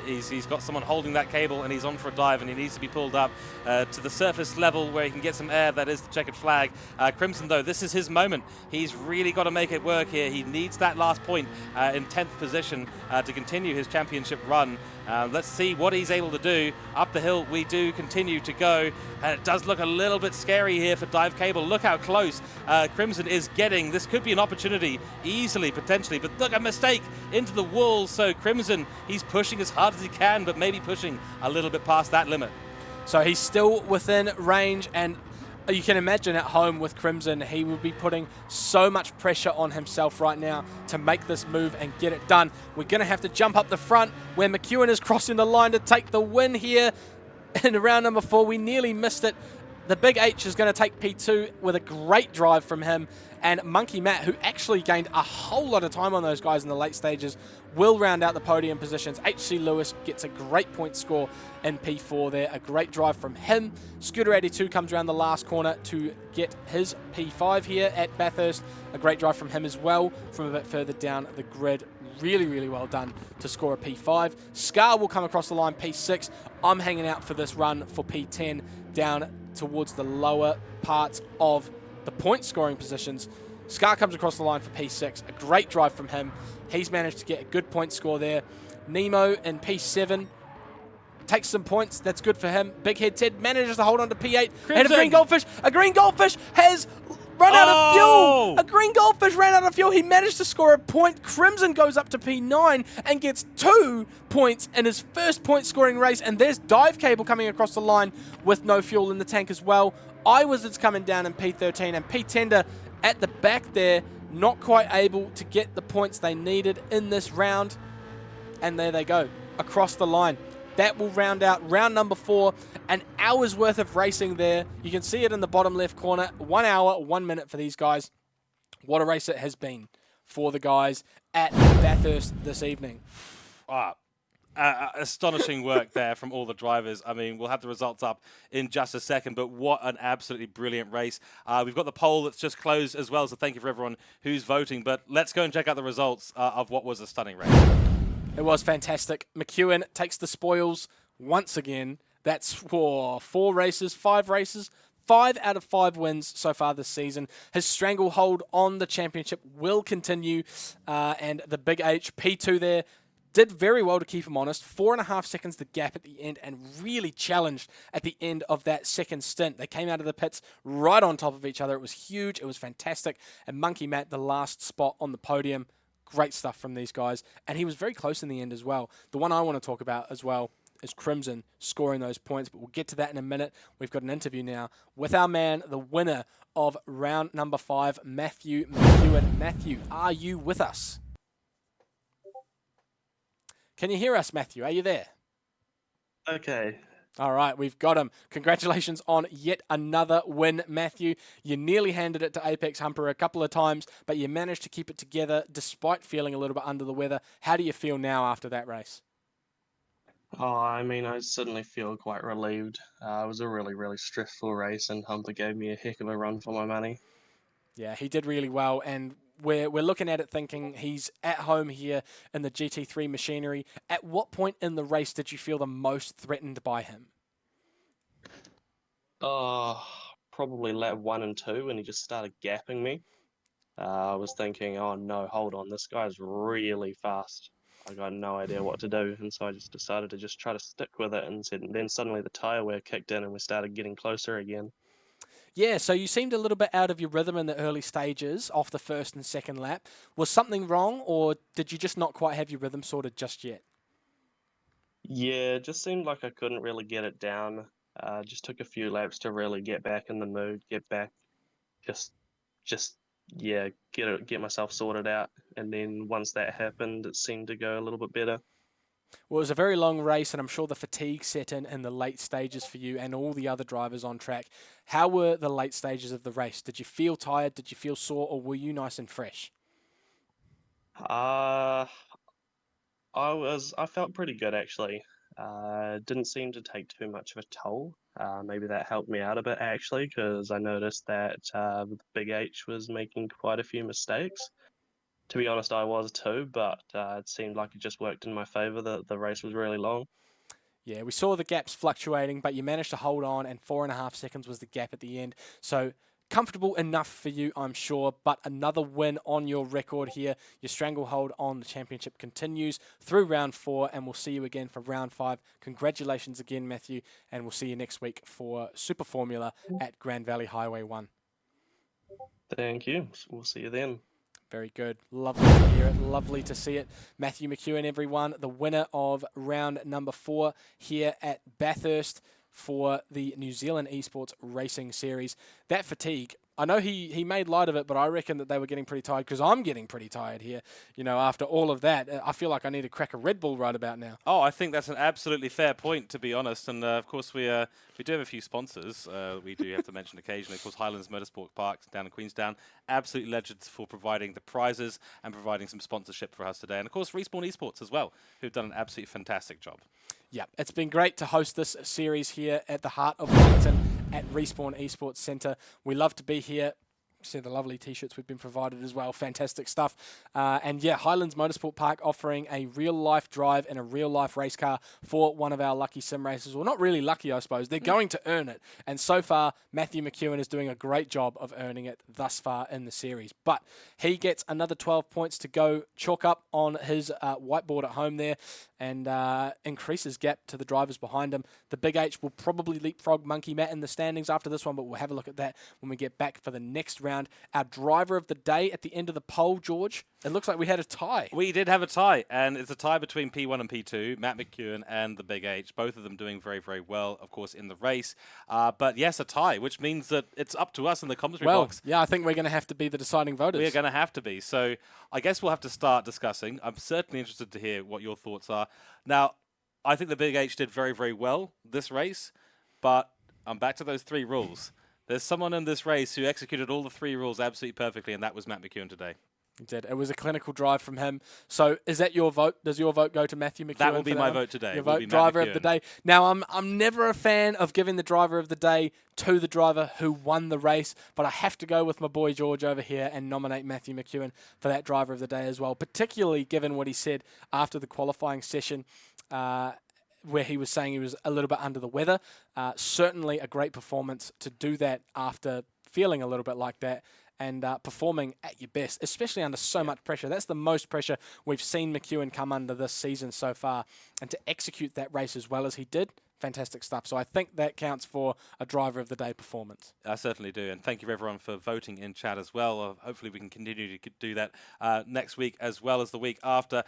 He's got someone holding that cable, and he's on for a dive, and he needs to be pulled up to the surface level where he can get some air. That is the checkered flag. Crimson, though, this is his moment. He's really got to make it work here. He needs that last point in 10th position to continue his championship run. Let's see what he's able to do. Up the hill we do continue to go, and it does look a little bit scary here for Dive Cable. Look how close Crimson is getting. This could be an opportunity easily, potentially, but look, a mistake into the wall. So Crimson, he's pushing as hard as he can, but maybe pushing a little bit past that limit. So he's still within range, and you can imagine at home with Crimson, he will be putting so much pressure on himself right now to make this move and get it done. We're going to have to jump up the front where McEwen is crossing the line to take the win here in round number 4. We nearly missed it. The Big H is going to take P2 with a great drive from him. And Monkey Matt, who actually gained a whole lot of time on those guys in the late stages, will round out the podium positions. HC Lewis gets a great point score in P4 there. A great drive from him. Scooter82 comes around the last corner to get his P5 here at Bathurst. A great drive from him as well from a bit further down the grid. Really, really well done to score a P5. Scar will come across the line P6. I'm hanging out for this run for P10 down towards the lower parts of the point scoring positions. Scar comes across the line for P6. A great drive from him. He's managed to get a good point score there. Nemo in P7 takes some points. That's good for him. Big Head Ted manages to hold on to P8. Crimson. And a Green Goldfish. A Green Goldfish has run out of fuel. A Green Goldfish ran out of fuel. He managed to score a point. Crimson goes up to P9 and gets 2 points in his first point scoring race. And there's Dive Cable coming across the line with no fuel in the tank as well. iWizard's coming down in P13, and P-Tender at the back there, not quite able to get the points they needed in this round. And there they go, across the line. That will round out round number 4. An hour's worth of racing there. You can see it in the bottom left corner. 1 hour, 1 minute for these guys. What a race it has been for the guys at Bathurst this evening. Astonishing work there from all the drivers. I mean, we'll have the results up in just a second, but what an absolutely brilliant race. We've got the poll that's just closed as well, so thank you for everyone who's voting. But let's go and check out the results of what was a stunning race. It was fantastic. McEwen takes the spoils once again. That's for 5 races. 5 out of 5 wins so far this season. His stranglehold on the championship will continue. And the Big H, P2 there, did very well to keep him honest. 4.5 seconds the gap at the end, and really challenged at the end of that second stint. They came out of the pits right on top of each other. It was huge. It was fantastic. And Monkey Matt, the last spot on the podium. Great stuff from these guys. And he was very close in the end as well. The one I want to talk about as well is Crimson scoring those points, but we'll get to that in a minute. We've got an interview now with our man, the winner of round number 5, Matthew McEwen. Matthew, are you with us? Can you hear us, Matthew? Are you there? Okay. All right, we've got him. Congratulations on yet another win, Matthew. You nearly handed it to Apex Humper a couple of times, but you managed to keep it together despite feeling a little bit under the weather. How do you feel now after that race? Oh, I mean, I certainly feel quite relieved. It was a really, really stressful race, and Humper gave me a heck of a run for my money. Yeah, he did really well, and we're looking at it thinking he's at home here in the GT3 machinery. At what point in the race did you feel the most threatened by him? Oh, probably lap 1 and 2 when he just started gapping me. I was thinking, oh no, hold on, this guy's really fast. I got no idea what to do, and so I just decided to just try to stick with it. And then suddenly the tire wear kicked in, and we started getting closer again. Yeah, so you seemed a little bit out of your rhythm in the early stages off the first and second lap. Was something wrong, or did you just not quite have your rhythm sorted just yet? Yeah, it just seemed like I couldn't really get it down. Just took a few laps to really get back in the mood, get back, just, just yeah, get myself sorted out. And then once that happened, it seemed to go a little bit better. Well, it was a very long race, and I'm sure the fatigue set in the late stages for you and all the other drivers on track. How were the late stages of the race? Did you feel tired? Did you feel sore, or were you nice and fresh? Uh, I felt pretty good actually. Didn't seem to take too much of a toll. Maybe that helped me out a bit actually, because I noticed that Big H was making quite a few mistakes. To be honest, I was too, but it seemed like it just worked in my favor that the race was really long. Yeah, we saw the gaps fluctuating, but you managed to hold on, and 4.5 seconds was the gap at the end. So comfortable enough for you, I'm sure, but another win on your record here. Your stranglehold on the championship continues through round 4, and we'll see you again for round 5. Congratulations again, Matthew, and we'll see you next week for Super Formula at Grand Valley Highway 1. Thank you. We'll see you then. Very good. Lovely to hear it. Lovely to see it. Matthew McEwen, everyone, the winner of round number 4 here at Bathurst for the New Zealand Esports Racing Series. That fatigue, I know he made light of it, but I reckon that they were getting pretty tired, because I'm getting pretty tired here. You know, after all of that, I feel like I need to crack a Red Bull right about now. Oh, I think that's an absolutely fair point, to be honest. And of course, we do have a few sponsors. We do have to mention occasionally. Of course, Highlands Motorsport Park down in Queenstown, absolutely legends for providing the prizes and providing some sponsorship for us today. And of course, Respawn Esports as well, who've done an absolutely fantastic job. Yeah, it's been great to host this series here at the heart of Wellington at Respawn Esports Centre. We love to be here. See the lovely T-shirts we've been provided as well. Fantastic stuff. And yeah, Highlands Motorsport Park offering a real-life drive in a real-life race car for one of our lucky sim racers. Well, not really lucky, I suppose. They're going to earn it. And so far, Matthew McEwen is doing a great job of earning it thus far in the series. But he gets another 12 points to go chalk up on his whiteboard at home there, and increases gap to the drivers behind him. The Big H will probably leapfrog Monkey Matt in the standings after this one, but we'll have a look at that when we get back for the next round. Our driver of the day at the end of the poll, George, it looks like we had a tie. We did have a tie, and it's a tie between P1 and P2, Matt McEwen and the Big H, both of them doing very, very well, of course, in the race. But yes, a tie, which means that it's up to us in the commentary box. Yeah, I think we're going to have to be the deciding voters. We're going to have to be. So I guess we'll have to start discussing. I'm certainly interested to hear what your thoughts are. Now, I think the Big H did very, very well this race, but I'm back to those 3 rules. There's someone in this race who executed all the 3 rules absolutely perfectly, and that was Matt McEwen today. He did. It was a clinical drive from him. So is that your vote? Does your vote go to Matthew McEwen? That will be my vote today. Your vote, driver of the day. Now, I'm never a fan of giving the driver of the day to the driver who won the race, but I have to go with my boy George over here and nominate Matthew McEwen for that driver of the day as well, particularly given what he said after the qualifying session, where he was saying he was a little bit under the weather. Certainly a great performance to do that after feeling a little bit like that, and performing at your best, especially under so much pressure. That's the most pressure we've seen McEwen come under this season so far, and to execute that race as well as he did, fantastic stuff. So I think that counts for a driver of the day performance. I certainly do, and thank you everyone for voting in chat as well. Hopefully we can continue to do that next week as well as the week after.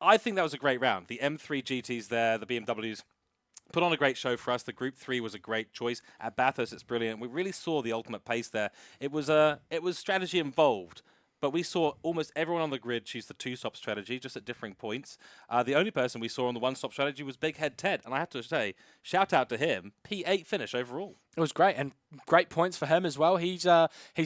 I think that was a great round. The M3 GTs there, the BMWs, put on a great show for us. The Group 3 was a great choice. At Bathurst, it's brilliant. We really saw the ultimate pace there. It was strategy involved, but we saw almost everyone on the grid choose the 2-stop strategy, just at differing points. The only person we saw on the 1-stop strategy was Big Head Ted, and I have to say, shout out to him, P8 finish overall. It was great, and great points for him as well. He's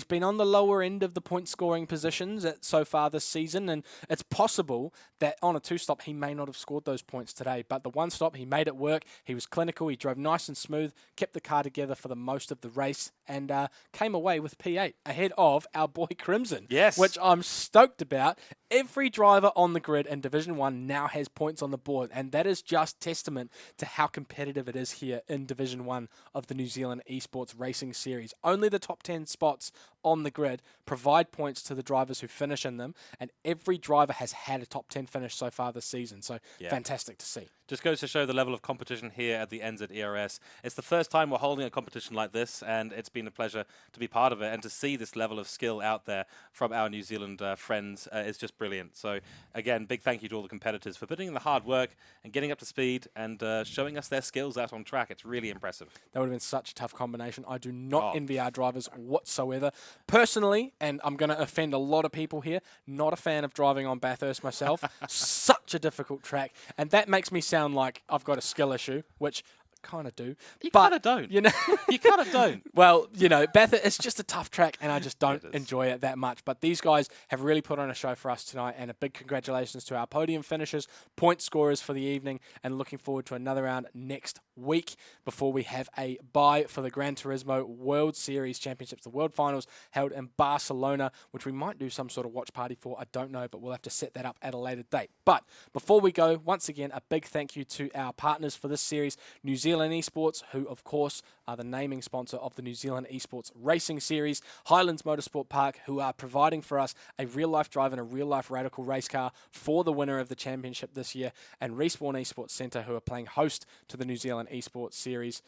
been on the lower end of the point scoring positions so far this season, and it's possible that on a 2-stop he may not have scored those points today. But the 1-stop, he made it work. He was clinical. He drove nice and smooth, kept the car together for the most of the race, and came away with P8 ahead of our boy Crimson. Yes, which I'm stoked about. Every driver on the grid in Division 1 now has points on the board, and that is just testament to how competitive it is here in Division 1 of the New Zealand Esports Racing Series. Only the top 10 spots on the grid provide points to the drivers who finish in them, and every driver has had a top 10 finish so far this season, so fantastic to see. Just goes to show the level of competition here at the NZ ERS. It's the first time we're holding a competition like this, and it's been a pleasure to be part of it, and to see this level of skill out there from our New Zealand friends is just brilliant. So again, big thank you to all the competitors for putting in the hard work and getting up to speed and showing us their skills out on track. It's really impressive. That would have been such a tough combination. I do not envy our drivers whatsoever. Personally, and I'm going to offend a lot of people here, not a fan of driving on Bathurst myself. Such a difficult track, and that makes me sound like I've got a skill issue, which I kind of do. You kind of don't. You know, you kind of don't. Well, you know, Bathurst, it's just a tough track, and I just don't enjoy it that much. But these guys have really put on a show for us tonight, and a big congratulations to our podium finishers, point scorers for the evening, and looking forward to another round next week before we have a bye for the Gran Turismo World Series Championships, the World Finals held in Barcelona, which we might do some sort of watch party for. I don't know, but we'll have to set that up at a later date. But before we go, once again, a big thank you to our partners for this series, New Zealand Esports, who of course are the naming sponsor of the New Zealand Esports Racing Series, Highlands Motorsport Park, who are providing for us a real-life drive and a real-life radical race car for the winner of the championship this year, and Respawn Esports Centre, who are playing host to the New Zealand Esports Series,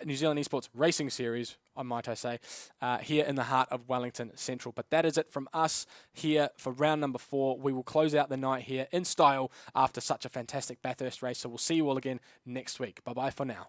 New Zealand Esports Racing Series, might I say, here in the heart of Wellington Central. But that is it from us here for round number 4. We will close out the night here in style after such a fantastic Bathurst race. So we'll see you all again next week. Bye-bye for now.